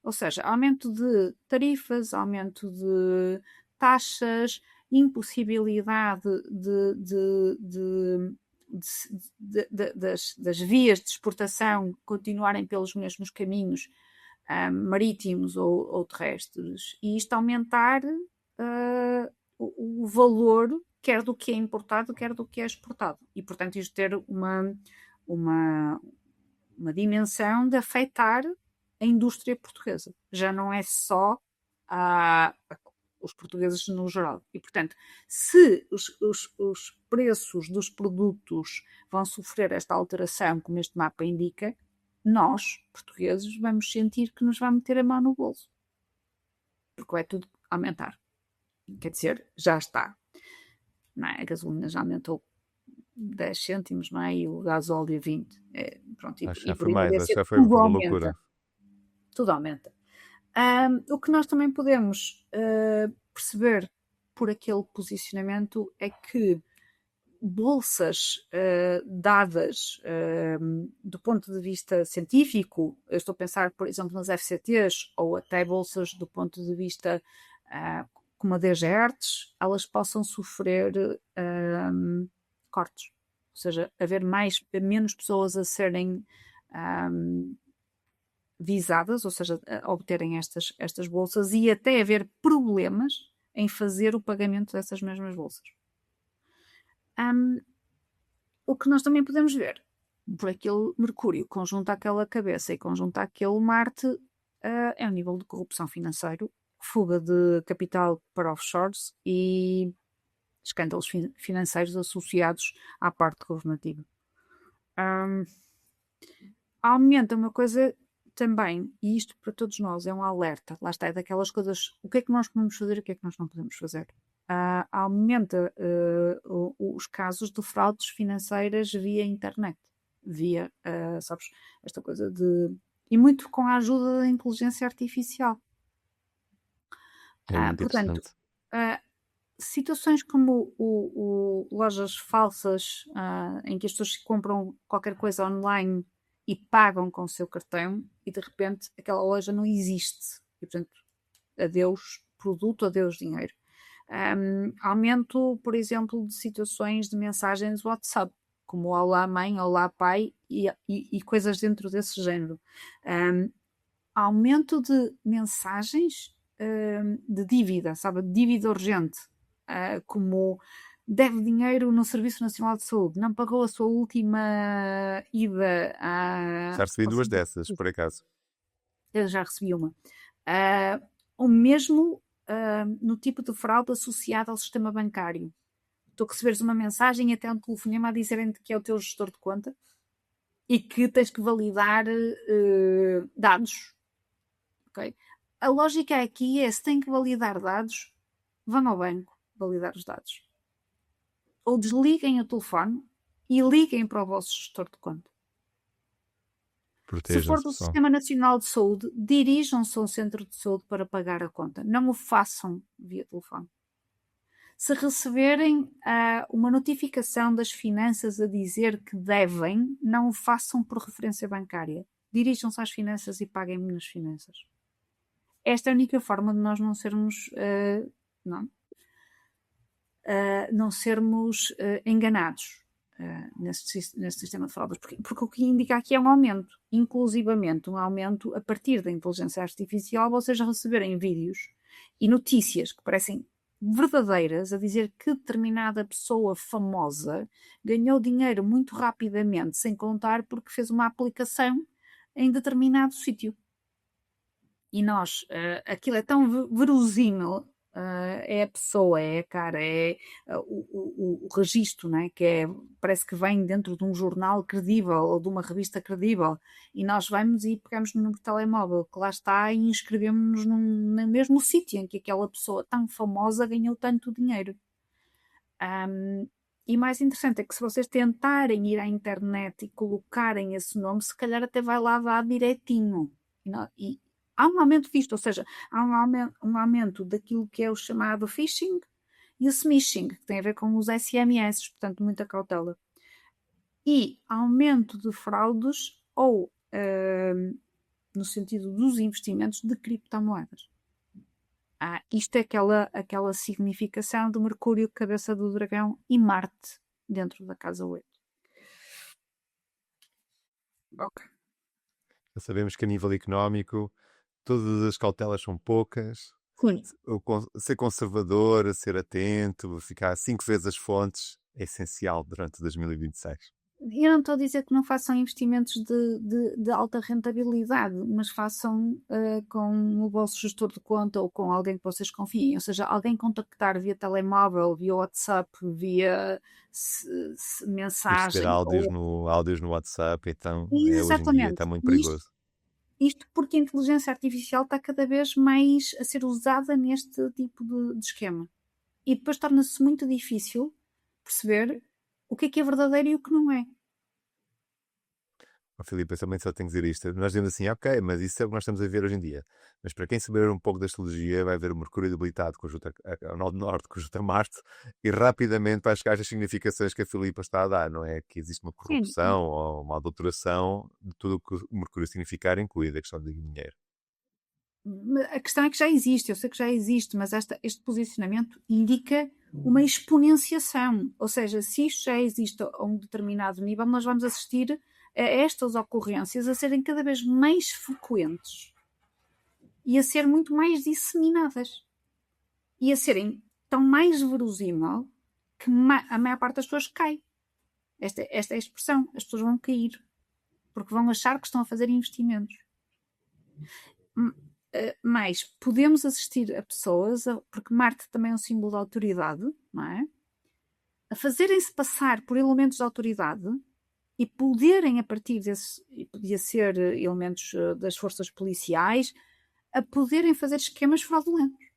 Ou seja, aumento de tarifas, aumento de taxas, impossibilidade das vias de exportação continuarem pelos mesmos caminhos marítimos ou terrestres, e isto aumentar o valor, quer do que é importado, quer do que é exportado. E, portanto, isto ter uma dimensão de afetar a indústria portuguesa. Já não é só os portugueses no geral. E, portanto, se os preços dos produtos vão sofrer esta alteração, como este mapa indica, nós, portugueses, vamos sentir que nos vai meter a mão no bolso. Porque vai tudo aumentar. Quer dizer, já está. Não é? A gasolina já aumentou 10 cêntimos, não é? E o gasóleo 20. Pronto, Acho que e já por foi aí mais, vai acho que ser, já foi tudo uma aumenta. loucura. Tudo aumenta. O que nós também podemos perceber por aquele posicionamento é que bolsas dadas do ponto de vista científico, eu estou a pensar, por exemplo, nas FCTs, ou até bolsas do ponto de vista como a DG Artes, elas possam sofrer cortes. Ou seja, haver menos pessoas a serem visadas, ou seja, a obterem estas bolsas, e até haver problemas em fazer o pagamento dessas mesmas bolsas. O que nós também podemos ver, por aquele Mercúrio conjunto àquela cabeça e conjunto àquele Marte, é o nível de corrupção financeiro, fuga de capital para offshores e escândalos financeiros associados à parte governativa. Aumenta uma coisa também, e isto para todos nós é um alerta, lá está, é daquelas coisas, o que é que nós podemos fazer e o que é que nós não podemos fazer. Aumenta os casos de fraudes financeiras via internet, via, sabes, esta coisa de... E muito com a ajuda da inteligência artificial. É muito Portanto, interessante. situações como lojas falsas, em que as pessoas compram qualquer coisa online e pagam com o seu cartão e de repente aquela loja não existe. E portanto, adeus produto, adeus dinheiro. Aumento, por exemplo, de situações de mensagens WhatsApp, como olá mãe, olá pai e coisas dentro desse género. Aumento de mensagens de dívida, sabe? Dívida urgente, como deve dinheiro no Serviço Nacional de Saúde, não pagou a sua última ida Já recebi duas dessas, por acaso. Eu já recebi uma. O mesmo no tipo de fraude associada ao sistema bancário. Tu receberes uma mensagem e até um telefonema a dizerem-te que é o teu gestor de conta e que tens que validar dados. Okay? A lógica aqui é, se tem que validar dados, vão ao banco validar os dados. Ou desliguem o telefone e liguem para o vosso gestor de conta. Se for do Sistema Nacional de Saúde, dirijam-se a um centro de saúde para pagar a conta. Não o façam via telefone. Se receberem uma notificação das finanças a dizer que devem, não o façam por referência bancária. Dirijam-se às finanças e paguem-me nas finanças. Esta é a única forma de nós não sermos não sermos enganados neste sistema de fraudes, porque o que indica aqui é um aumento, inclusivamente um aumento a partir da inteligência artificial, vocês receberem vídeos e notícias que parecem verdadeiras a dizer que determinada pessoa famosa ganhou dinheiro muito rapidamente, sem contar porque fez uma aplicação em determinado sítio. E nós, aquilo é tão verosímil, é a pessoa, é a cara, é o registro, né? Parece que vem dentro de um jornal credível ou de uma revista credível, e nós vamos e pegamos no telemóvel que lá está e inscrevemos-nos no mesmo sítio em que aquela pessoa tão famosa ganhou tanto dinheiro. E mais interessante é que se vocês tentarem ir à internet e colocarem esse nome, se calhar até vai lá dar direitinho. E há um aumento disto, ou seja, há um aumento daquilo que é o chamado phishing e o smishing, que tem a ver com os SMS, portanto, muita cautela. E aumento de fraudes ou, no sentido dos investimentos, de criptomoedas. Isto é aquela significação de Mercúrio, cabeça do dragão, e Marte dentro da casa 8. Ok. Já sabemos que a nível económico todas as cautelas são poucas. Sim. Ser conservador, ser atento, ficar 5 vezes as fontes é essencial durante 2026. Eu não estou a dizer que não façam investimentos de alta rentabilidade, mas façam com o vosso gestor de conta ou com alguém que vocês confiem. Ou seja, alguém contactar via telemóvel, via WhatsApp, via E receber mensagem. Ou... áudios no WhatsApp, então hoje em dia está Exatamente. muito Isto, perigoso. isto porque a inteligência artificial está cada vez mais a ser usada neste tipo de esquema. E depois torna-se muito difícil perceber o que é verdadeiro e o que não é. Ó Filipe, eu também só tenho que dizer isto. Nós dizemos assim, ok, mas isso é o que nós estamos a ver hoje em dia. Mas para quem saber um pouco da astrologia, vai ver o Mercúrio debilitado ao nó do norte, conjunto a Marte, e rapidamente vai chegar às significações que a Filipa está a dar, não é? Que existe uma Sim, corrupção ou uma adulteração de tudo o que o Mercúrio significar, incluída a questão do dinheiro. a questão é que já existe, eu sei que já existe, mas este posicionamento indica uma exponenciação. Ou seja, se isto já existe a um determinado nível, nós vamos assistir a estas ocorrências a serem cada vez mais frequentes e a ser muito mais disseminadas e a serem tão mais verosímil que a maior parte das pessoas cai. Esta é a expressão, as pessoas vão cair porque vão achar que estão a fazer investimentos. Mas podemos assistir a pessoas, porque Marte também é um símbolo de autoridade, não é? A fazerem-se passar por elementos de autoridade e poderem, a partir desses, podia ser elementos das forças policiais, a poderem fazer esquemas fraudulentos.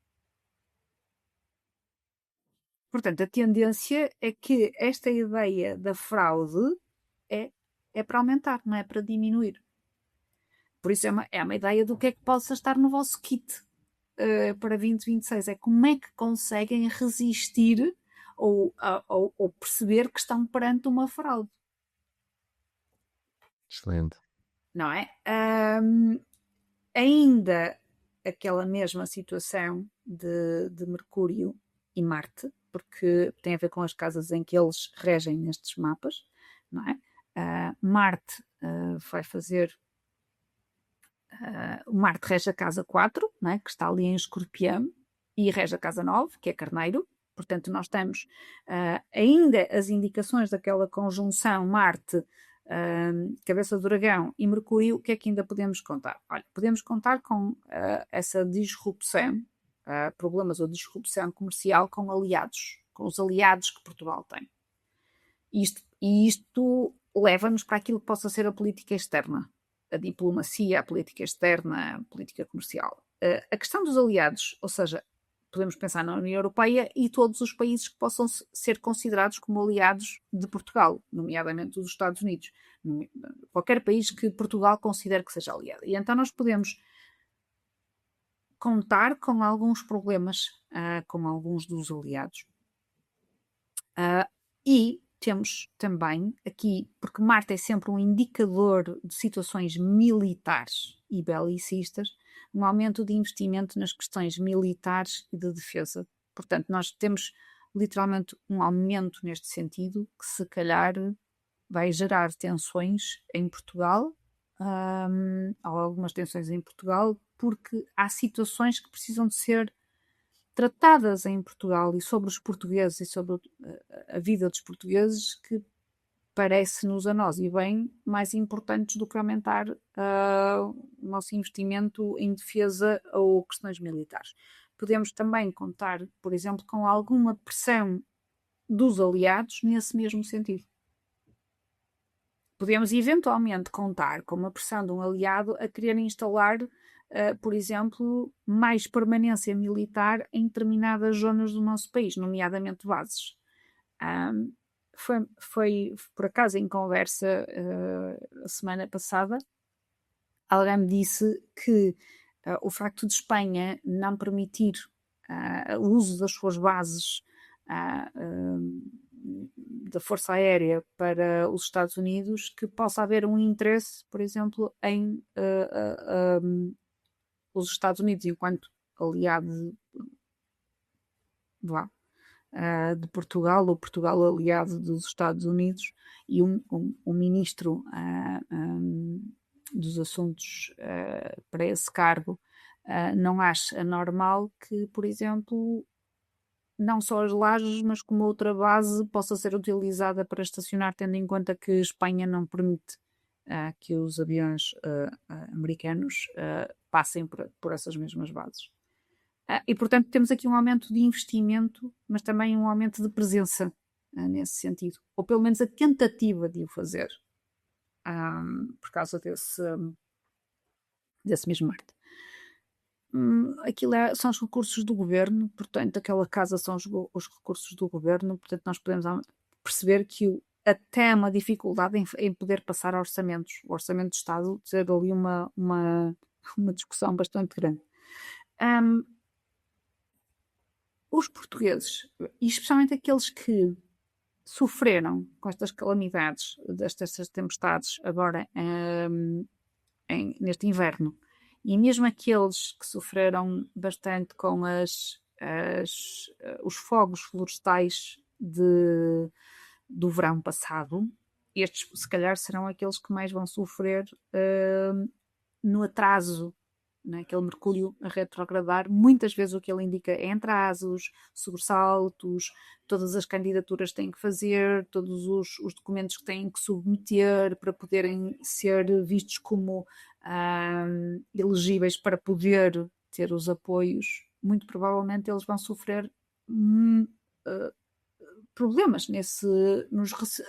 Portanto, a tendência é que esta ideia da fraude é para aumentar, não é para diminuir. Por isso é uma ideia do que é que possa estar no vosso kit para 2026. É como é que conseguem resistir ou perceber que estão perante uma fraude. Excelente. Não é? Ainda aquela mesma situação de Mercúrio e Marte, porque tem a ver com as casas em que eles regem nestes mapas, não é? Marte vai fazer. O Marte rege a casa 4, né, que está ali em Escorpião, e rege a casa 9, que é Carneiro. Portanto, nós temos ainda as indicações daquela conjunção Marte, cabeça do dragão e Mercúrio. O que é que ainda podemos contar? Olha, podemos contar com essa disrupção, problemas ou disrupção comercial com aliados, com os aliados que Portugal tem. Isto leva-nos para aquilo que possa ser a política externa, a diplomacia, a política externa, a política comercial. A questão dos aliados, ou seja, podemos pensar na União Europeia e todos os países que possam ser considerados como aliados de Portugal, nomeadamente os Estados Unidos. Qualquer país que Portugal considere que seja aliado. E então nós podemos contar com alguns problemas com alguns dos aliados. E temos também aqui, porque Marte é sempre um indicador de situações militares e belicistas, um aumento de investimento nas questões militares e de defesa. Portanto, nós temos literalmente um aumento neste sentido, que se calhar vai gerar tensões em Portugal, ou algumas tensões em Portugal, porque há situações que precisam de ser tratadas em Portugal e sobre os portugueses e sobre a vida dos portugueses que parece-nos a nós e bem mais importantes do que aumentar o nosso investimento em defesa ou questões militares. Podemos também contar, por exemplo, com alguma pressão dos aliados nesse mesmo sentido. Podemos eventualmente contar com uma pressão de um aliado a querer instalar por exemplo, mais permanência militar em determinadas zonas do nosso país, nomeadamente bases. Foi por acaso em conversa a semana passada, alguém me disse que o facto de Espanha não permitir o uso das suas bases da Força Aérea para os Estados Unidos, que possa haver um interesse, por exemplo, em os Estados Unidos, enquanto aliado de Portugal, ou Portugal aliado dos Estados Unidos, e um ministro dos assuntos para esse cargo não acha normal que, por exemplo, não só as lajes, mas como outra base possa ser utilizada para estacionar, tendo em conta que Espanha não permite que os aviões americanos passem por essas mesmas bases. E, portanto, temos aqui um aumento de investimento, mas também um aumento de presença nesse sentido, ou pelo menos a tentativa de o fazer, por causa desse mesmo Marte. Aquilo são os recursos do governo, portanto, aquela casa são os recursos do governo, portanto, nós podemos perceber que até uma dificuldade em poder passar orçamentos. O orçamento do Estado ter ali uma discussão bastante grande. Os portugueses, e especialmente aqueles que sofreram com estas calamidades, destas tempestades agora neste inverno, e mesmo aqueles que sofreram bastante com os fogos florestais do verão passado, estes se calhar serão aqueles que mais vão sofrer no atraso, aquele Mercúrio a retrogradar. Muitas vezes o que ele indica é atrasos, sobressaltos, todas as candidaturas têm que fazer, todos os documentos que têm que submeter para poderem ser vistos como elegíveis para poder ter os apoios. Muito provavelmente eles vão sofrer problemas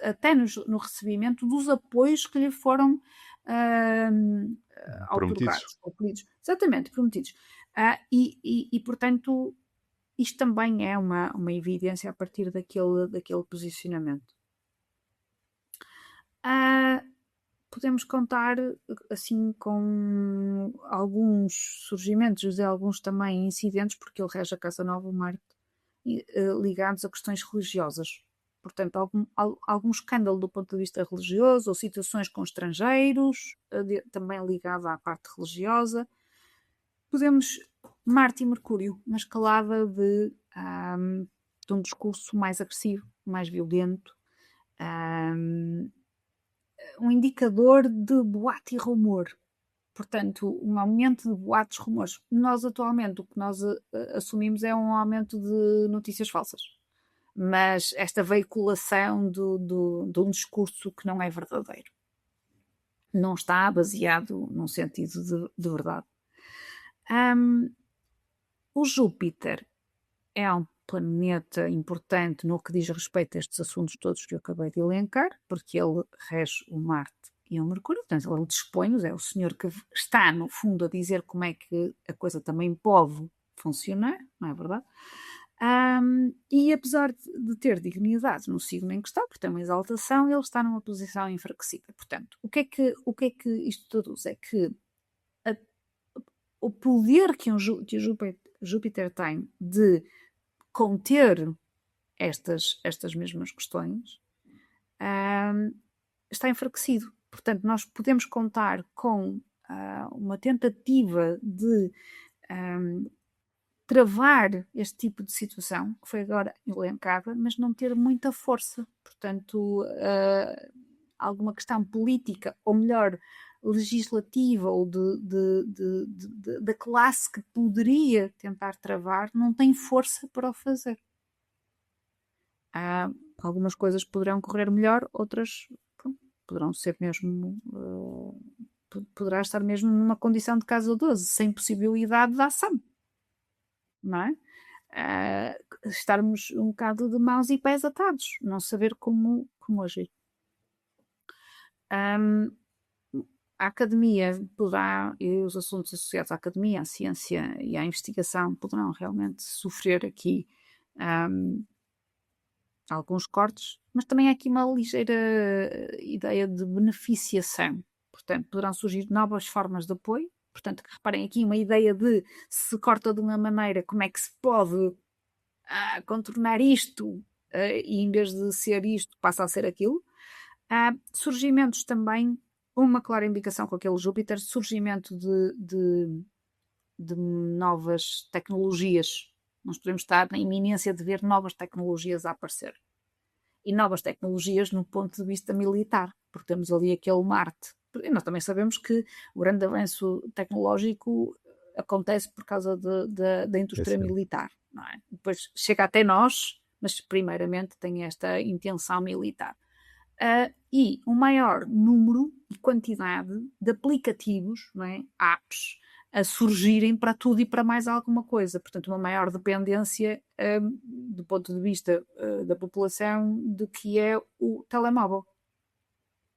até no recebimento dos apoios que lhe foram prometidos. Outorgados. Exatamente, prometidos. E, portanto, isto também é uma evidência a partir daquele posicionamento. Podemos contar assim com alguns surgimentos e alguns também incidentes, porque ele rege a Casa Nova, Marte, ligados a questões religiosas. Portanto, algum escândalo do ponto de vista religioso, ou situações com estrangeiros, também ligado à parte religiosa. Podemos Marte e Mercúrio, uma escalada de um discurso mais agressivo, mais violento, um indicador de boato e rumor. Portanto, um aumento de boatos, rumores. Nós, atualmente, o que nós assumimos é um aumento de notícias falsas. Mas esta veiculação de um discurso que não é verdadeiro. Não está baseado num sentido de verdade. O Júpiter é um planeta importante no que diz respeito a estes assuntos todos que eu acabei de elencar, porque ele rege o Marte e o Mercúrio, portanto ele dispõe-nos, é o senhor que está no fundo a dizer como é que a coisa também pode funcionar, não é verdade? E apesar de ter dignidade no signo em que está, porque tem uma exaltação, ele está numa posição enfraquecida. Portanto, o que é que isto traduz? É que o poder que o Júpiter tem de conter estas mesmas questões está enfraquecido. Portanto, nós podemos contar com uma tentativa de travar este tipo de situação, que foi agora elencada, mas não ter muita força. Portanto, alguma questão política, ou melhor, legislativa, ou da classe que poderia tentar travar, não tem força para o fazer. Algumas coisas poderão correr melhor, outras poderão ser mesmo... poderá estar mesmo numa condição de caso 12, sem possibilidade de ação. Não é? Estarmos um bocado de mãos e pés atados, não saber como agir. A academia poderá, e os assuntos associados à academia, à ciência e à investigação poderão realmente sofrer aqui alguns cortes, mas também há aqui uma ligeira ideia de beneficiação. Portanto, poderão surgir novas formas de apoio. Portanto, reparem aqui uma ideia de se corta de uma maneira, como é que se pode contornar isto e em vez de ser isto, passa a ser aquilo. Surgimentos também, uma clara indicação com aquele Júpiter, surgimento de novas tecnologias. Nós podemos estar na iminência de ver novas tecnologias a aparecer. E novas tecnologias no ponto de vista militar, porque temos ali aquele Marte. E nós também sabemos que o grande avanço tecnológico acontece por causa da indústria militar. não é? Depois chega até nós, mas primeiramente tem esta intenção militar. E um maior número e quantidade de aplicativos, não é? Apps, a surgirem para tudo e para mais alguma coisa. Portanto, uma maior dependência do ponto de vista da população do que é o telemóvel.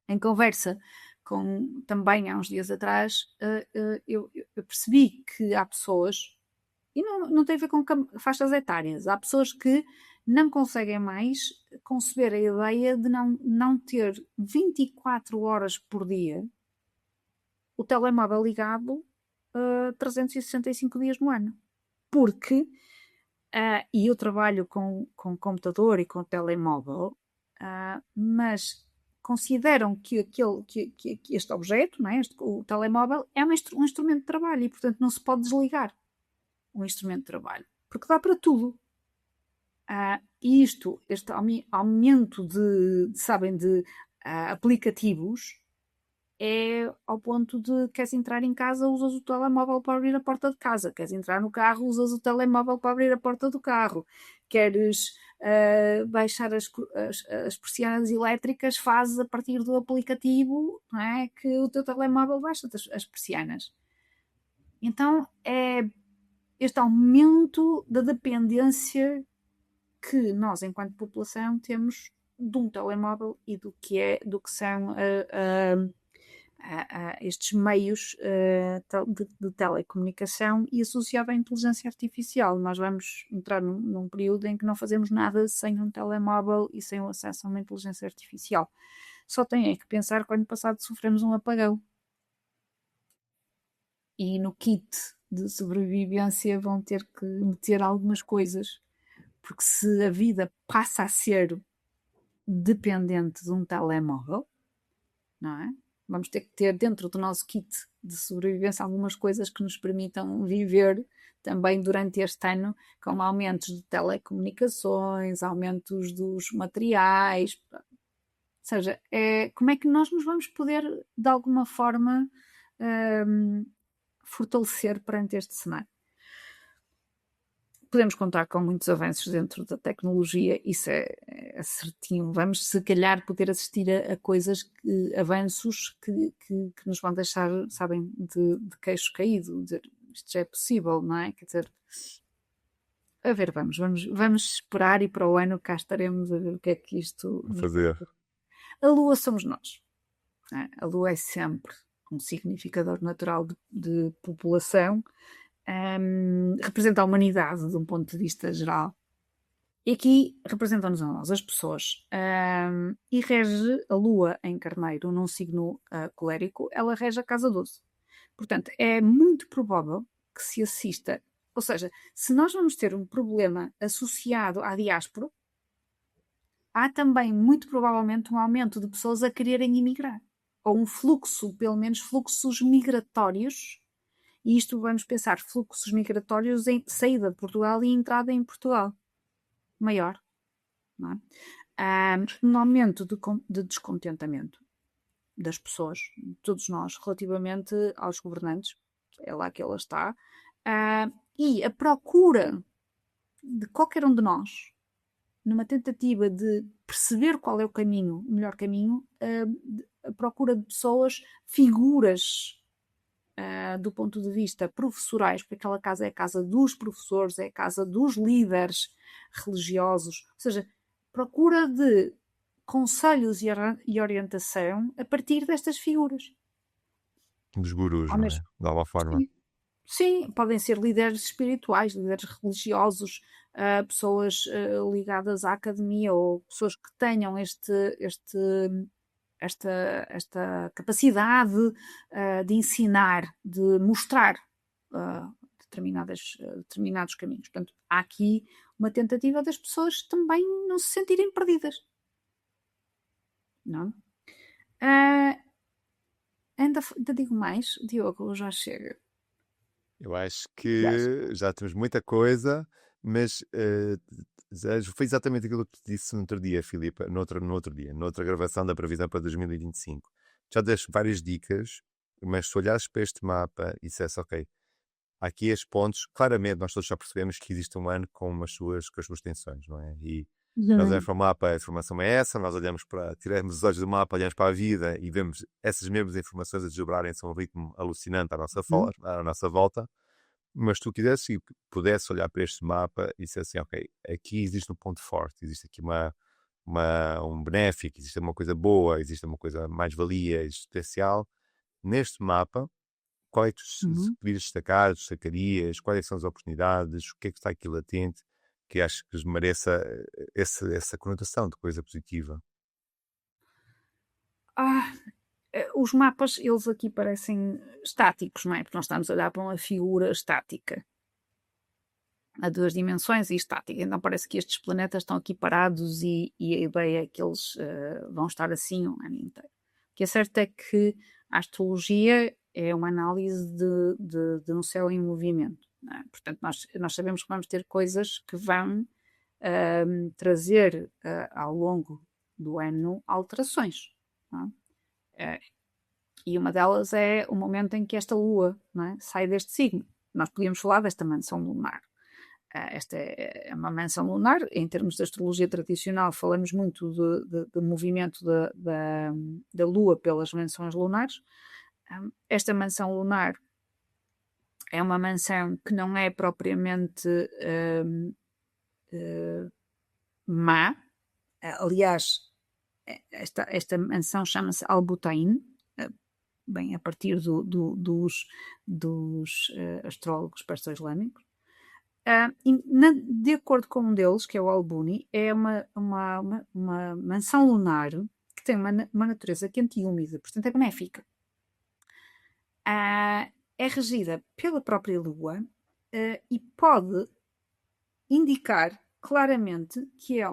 Em conversa com, também há uns dias atrás, eu percebi que há pessoas, e não tem a ver com faixas etárias, há pessoas que não conseguem mais conceber a ideia de não ter 24 horas por dia o telemóvel ligado 365 dias no ano. Porque, e eu trabalho com computador e com telemóvel, mas consideram que este objeto, não é? O telemóvel, é um instrumento de trabalho e, portanto, não se pode desligar um instrumento de trabalho, porque dá para tudo. Este aumento de aplicativos é ao ponto de queres entrar em casa, usas o telemóvel para abrir a porta de casa, queres entrar no carro, usas o telemóvel para abrir a porta do carro, queres baixar as persianas elétricas, fazes a partir do aplicativo, não é? Que o teu telemóvel baixa as persianas. Então é este aumento da dependência que nós, enquanto população, temos de um telemóvel e do que são estes meios de telecomunicação e associado à inteligência artificial. Nós vamos entrar num período em que não fazemos nada sem um telemóvel e sem o acesso a uma inteligência artificial. Só tem que pensar que ano passado sofremos um apagão. E no kit de sobrevivência vão ter que meter algumas coisas, porque se a vida passa a ser dependente de um telemóvel, não é? Vamos ter que ter dentro do nosso kit de sobrevivência algumas coisas que nos permitam viver também durante este ano, com aumentos de telecomunicações, aumentos dos materiais. Ou seja, como é que nós nos vamos poder, de alguma forma, fortalecer perante este cenário? Podemos contar com muitos avanços dentro da tecnologia, isso é certinho. Vamos, se calhar, poder assistir a coisas, avanços que nos vão deixar, sabem, de queixo caído. Dizer, isto já é possível, não é? Quer dizer, a ver, vamos esperar e para o ano cá estaremos a ver o que é que isto fazer. A Lua somos nós. Não é? A Lua é sempre um significador natural de população. Representa a humanidade de um ponto de vista geral e aqui representam-nos a nós, as pessoas, e rege a Lua em Carneiro num signo colérico, ela rege a casa 12. Portanto, é muito provável que se assista, ou seja, se nós vamos ter um problema associado à diáspora, há também muito provavelmente um aumento de pessoas a quererem emigrar, ou um fluxo, pelo menos fluxos migratórios. E isto vamos pensar fluxos migratórios em saída de Portugal e entrada em Portugal. Maior. Não é? Um aumento de descontentamento das pessoas, todos nós, relativamente aos governantes, é lá que ela está, e a procura de qualquer um de nós, numa tentativa de perceber qual é o caminho, o melhor caminho, a procura de pessoas, figuras, do ponto de vista professorais, porque aquela casa é a casa dos professores, é a casa dos líderes religiosos, ou seja, procura de conselhos e orientação a partir destas figuras. Dos gurus, não é? De alguma forma. Sim, podem ser líderes espirituais, líderes religiosos, pessoas ligadas à academia ou pessoas que tenham esta capacidade de ensinar, de mostrar determinados caminhos. Portanto, há aqui uma tentativa das pessoas também não se sentirem perdidas. Não? Ainda digo mais, Diogo, já chega. Eu acho que já temos muita coisa, mas foi exatamente aquilo que te disse no outro dia, Filipa, noutra gravação da previsão para 2025. Já deste várias dicas, mas se olhares para este mapa e dissesse, ok, há aqui estes pontos, claramente nós todos já percebemos que existe um ano com com as suas tensões, não é? E nós olhamos para o mapa, a informação é essa, nós olhamos tiramos os olhos do mapa, olhamos para a vida e vemos essas mesmas informações a desdobrarem-se a um ritmo alucinante à nossa volta, mas tu quisesse e pudesse olhar para este mapa e dizer assim, ok, aqui existe um ponto forte, existe aqui um benéfico, existe uma coisa boa, existe uma coisa mais-valia, existencial. Neste mapa, qual é que tu podias destacar, destacarias, quais são as oportunidades, o que é que está aqui latente, que acho que mereça essa conotação de coisa positiva? Os mapas, eles aqui parecem estáticos, não é? Porque nós estamos a olhar para uma figura estática, a 2 dimensões e estática. Então parece que estes planetas estão aqui parados e a ideia é que eles vão estar assim um ano inteiro. O que é certo é que a astrologia é uma análise de um céu em movimento. Não é? Portanto, nós sabemos que vamos ter coisas que vão trazer ao longo do ano alterações. Não é? E uma delas é o momento em que esta lua, não é, sai deste signo. Nós podíamos falar desta mansão lunar. Esta é uma mansão lunar. Em termos de astrologia tradicional, falamos muito do movimento da lua pelas mansões lunares. Esta mansão lunar é uma mansão que não é propriamente má. Aliás, esta mansão chama-se Albutain, bem a partir dos astrólogos perso-islâmicos. De acordo com um deles, que é o Albuni, é uma mansão lunar que tem uma natureza quente e úmida, portanto é benéfica. É regida pela própria Lua e pode indicar claramente que é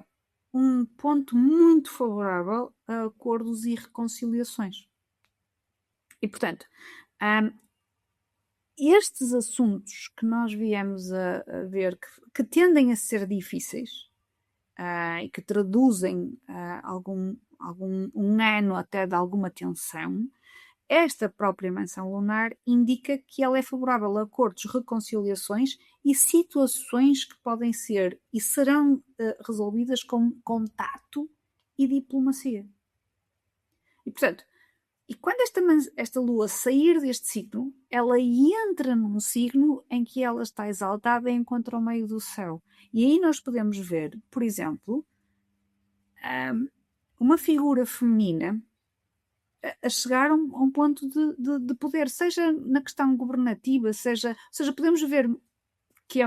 um ponto muito favorável a acordos e reconciliações. E, portanto, estes assuntos que nós viemos a ver que tendem a ser difíceis e que traduzem um ano até de alguma tensão, esta própria mansão lunar indica que ela é favorável a acordos, reconciliações e situações que podem ser e serão resolvidas com contato e diplomacia. E, portanto, quando esta lua sair deste signo, ela entra num signo em que ela está exaltada e encontra o meio do céu. E aí nós podemos ver, por exemplo, uma figura feminina a chegar a um ponto de poder, seja na questão governativa, ou seja, podemos ver que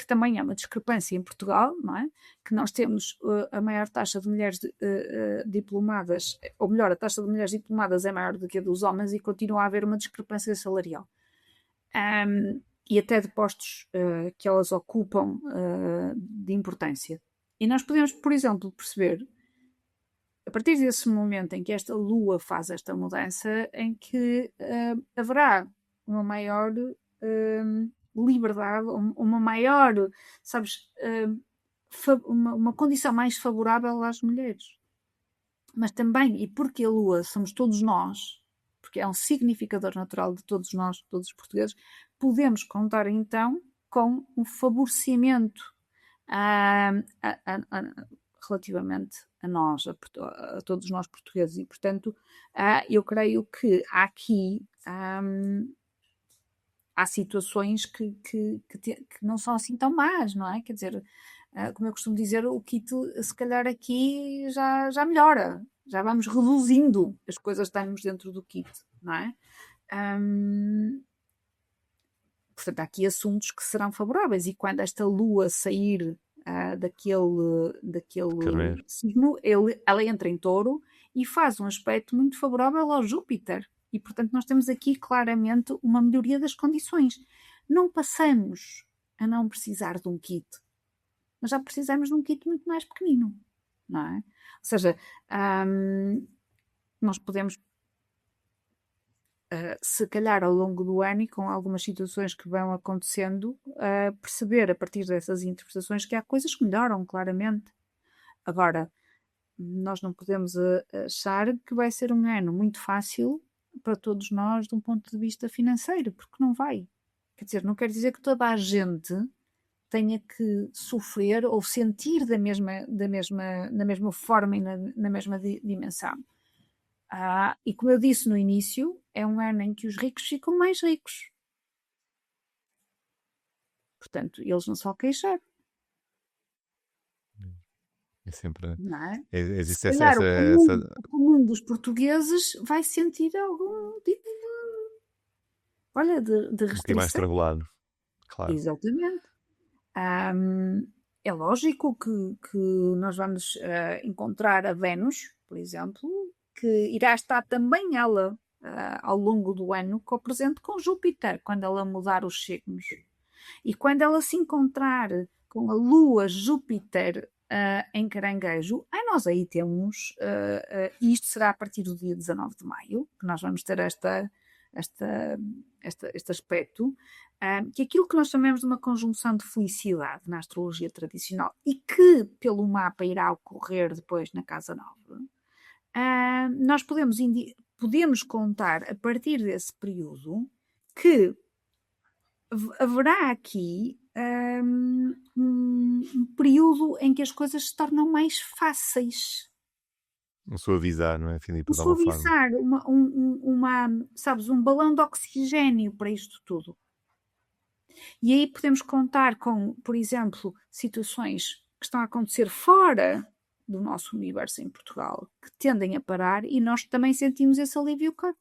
também é uma discrepância em Portugal, não é? Que nós temos a maior taxa de mulheres diplomadas, ou melhor, a taxa de mulheres diplomadas é maior do que a dos homens e continua a haver uma discrepância salarial. E até de postos que elas ocupam de importância. E nós podemos, por exemplo, perceber, a partir desse momento em que esta lua faz esta mudança, em que haverá uma maior liberdade, uma maior, uma condição mais favorável às mulheres. Mas também, e porque a lua somos todos nós, porque é um significador natural de todos nós, todos os portugueses, podemos contar então com um favorecimento relativamente a nós, a todos nós portugueses, e portanto eu creio que aqui há situações que não são assim tão más, não é? Quer dizer, como eu costumo dizer, o kit se calhar aqui já melhora, já vamos reduzindo as coisas que temos dentro do kit, não é? Portanto, há aqui assuntos que serão favoráveis, e quando esta lua sair daquele signo, ela entra em Touro e faz um aspecto muito favorável ao Júpiter. E, portanto, nós temos aqui claramente uma melhoria das condições. Não passamos a não precisar de um kit, mas já precisamos de um kit muito mais pequenino, não é? Ou seja, nós podemos, se calhar ao longo do ano e com algumas situações que vão acontecendo, perceber a partir dessas interpretações que há coisas que melhoram claramente. Agora, nós não podemos achar que vai ser um ano muito fácil para todos nós de um ponto de vista financeiro, porque não vai. Quer dizer, não quer dizer que toda a gente tenha que sofrer ou sentir na mesma forma e na mesma dimensão. E como eu disse no início, é um ano em que os ricos ficam mais ricos. Portanto, eles não só queixar. É sempre. Não é? Se Existe calhar o comum dos portugueses vai sentir algum tipo de um bocadinho mais restrição. estrangulado, claro. Exatamente. É lógico que nós vamos encontrar a Vênus, por exemplo, que irá estar também ela ao longo do ano co-presente com Júpiter, quando ela mudar os signos. E quando ela se encontrar com a Lua Júpiter em Caranguejo, nós aí temos, e isto será a partir do dia 19 de maio, que nós vamos ter este aspecto, que aquilo que nós chamamos de uma conjunção de felicidade na astrologia tradicional e que pelo mapa irá ocorrer depois na Casa 9, nós podemos contar a partir desse período que haverá aqui um período em que as coisas se tornam mais fáceis. Suavizar, não é, Filipe? De alguma forma. Suavizar, sabes, um balão de oxigênio para isto tudo. E aí podemos contar com, por exemplo, situações que estão a acontecer fora do nosso universo em Portugal, que tendem a parar e nós também sentimos esse alívio cá.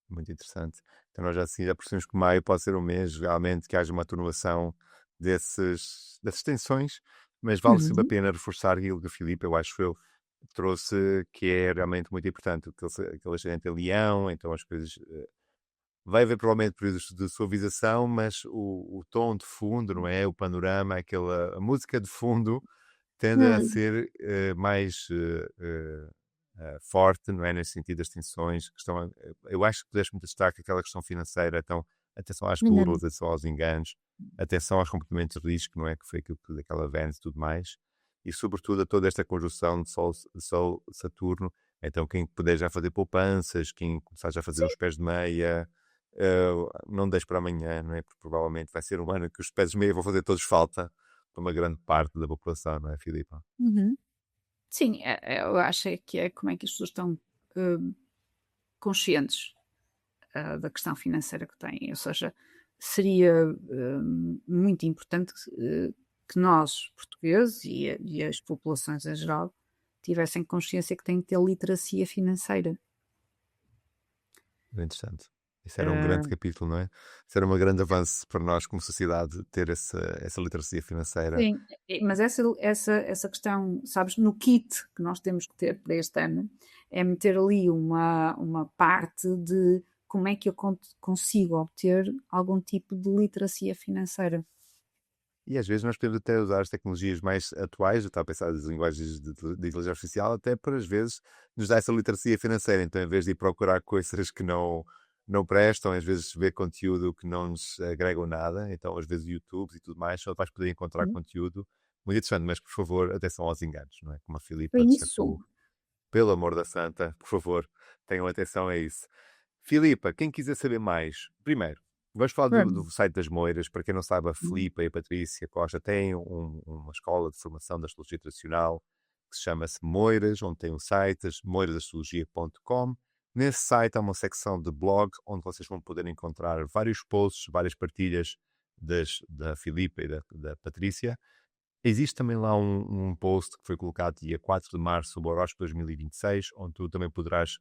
Muito interessante. Então nós já percebemos que maio pode ser um mês realmente que haja uma atenuação dessas tensões, mas vale sempre a pena reforçar aquilo que o Filipe, eu acho trouxe, que é realmente muito importante, aquele ascendente em Leão, então as coisas... vai haver provavelmente períodos de suavização, mas o tom de fundo, não é? O panorama, a música de fundo tende a ser mais forte, não é? Nesse sentido das tensões. Eu acho que deste muito destaque aquela questão financeira, então atenção às curvas, atenção aos enganos, atenção aos comportamentos de risco, não é? Que foi aquilo daquela Vênus e tudo mais. E sobretudo a toda esta conjunção de Sol-Saturno. Então quem puder já fazer poupanças, quem começar já a fazer os pés de meia... não deixe para amanhã, não é? Porque provavelmente vai ser um ano que os pés de meia vão fazer todos falta para uma grande parte da população, não é, Filipa? Sim, eu acho que é como é que as pessoas estão conscientes da questão financeira que têm, ou seja, seria muito importante que nós, portugueses e as populações em geral, tivessem consciência que têm que ter literacia financeira. Muito interessante. Isso era um grande capítulo, não é? Isso era um grande avanço para nós como sociedade, ter essa literacia financeira. Sim, mas essa questão, sabes, no kit que nós temos que ter para este ano, é meter ali uma parte de como é que eu consigo obter algum tipo de literacia financeira. E às vezes nós podemos até usar as tecnologias mais atuais, eu estava a pensar nas linguagens de inteligência artificial, até para às vezes nos dar essa literacia financeira. Então, em vez de ir procurar coisas que não prestam, às vezes ver conteúdo que não nos agregam nada, então às vezes YouTube e tudo mais, só vais poder encontrar conteúdo muito interessante, mas por favor, atenção aos enganos, não é? Como a Filipa destacou. Pelo amor da santa, por favor, tenham atenção a isso. Filipa, quem quiser saber mais, primeiro, vamos falar do site das Moiras. Para quem não sabe, a Filipa e a Patrícia Costa têm uma escola de formação da astrologia tradicional que se chama-se Moiras, onde tem um site, moirasastrologia.com. Nesse site há uma secção de blog, onde vocês vão poder encontrar vários posts, várias partilhas da Filipa e da Patrícia. Existe também lá um post que foi colocado dia 4 de março sobre o horóscopo 2026, onde tu também poderás...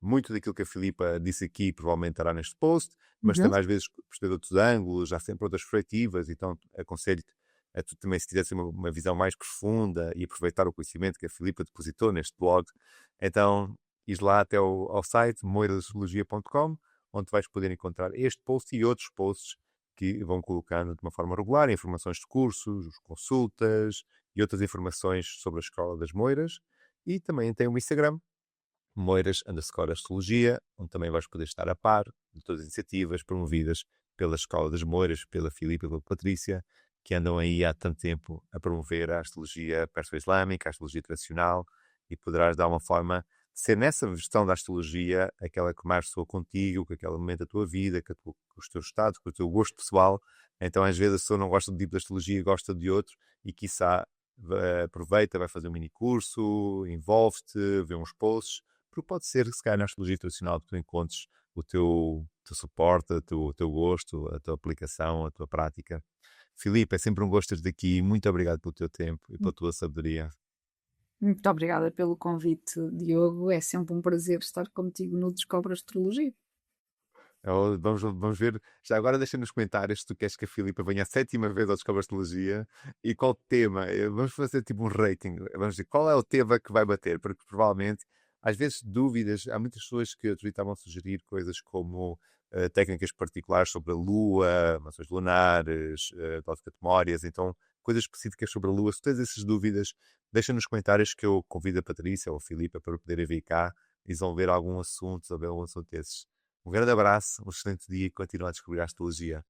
Muito daquilo que a Filipa disse aqui provavelmente estará neste post, mas também às vezes perceber de outros ângulos, há sempre outras perspectivas, então aconselho-te a tu também, se quiseres ter uma visão mais profunda e aproveitar o conhecimento que a Filipa depositou neste blog, então ires lá até ao site moirasastrologia.com, onde vais poder encontrar este post e outros posts que vão colocando de uma forma regular informações de cursos, consultas e outras informações sobre a Escola das Moiras. E também tem um Instagram, Moiras_Astrologia, onde também vais poder estar a par de todas as iniciativas promovidas pela Escola das Moiras, pela Filipa e pela Patrícia, que andam aí há tanto tempo a promover a astrologia perso-islâmica, a astrologia tradicional, e poderás, de alguma forma, ser nessa versão da astrologia aquela que mais soa contigo, com aquele momento da tua vida, com os teus estados, com o teu gosto pessoal. Então, às vezes, a pessoa não gosta do tipo de astrologia e gosta de outro, e quiçá aproveita, vai fazer um mini curso, envolve-te, vê uns posts, porque pode ser que se calhar na astrologia tradicional que tu encontres o teu suporte, o teu gosto, a tua aplicação, a tua prática. Filipe, é sempre um gosto ter-te aqui. Muito obrigado pelo teu tempo e pela tua sabedoria. Muito obrigada pelo convite, Diogo. É sempre um prazer estar contigo no Descobre Astrologia. Vamos ver. Já agora deixa nos comentários se tu queres que a Filipa venha a 7ª vez ao Descobre Astrologia e qual tema. Vamos fazer tipo um rating. Vamos dizer qual é o tema que vai bater, porque provavelmente, às vezes, dúvidas. Há muitas pessoas que estavam a sugerir coisas como técnicas particulares sobre a Lua, mações lunares, tóxica de memórias, então coisas específicas sobre a Lua. Se tens essas dúvidas, deixa nos comentários que eu convido a Patrícia ou a Filipa para poderem vir cá e resolver algum assunto, saber algum assunto desses. Um grande abraço, um excelente dia e continua a descobrir a astrologia.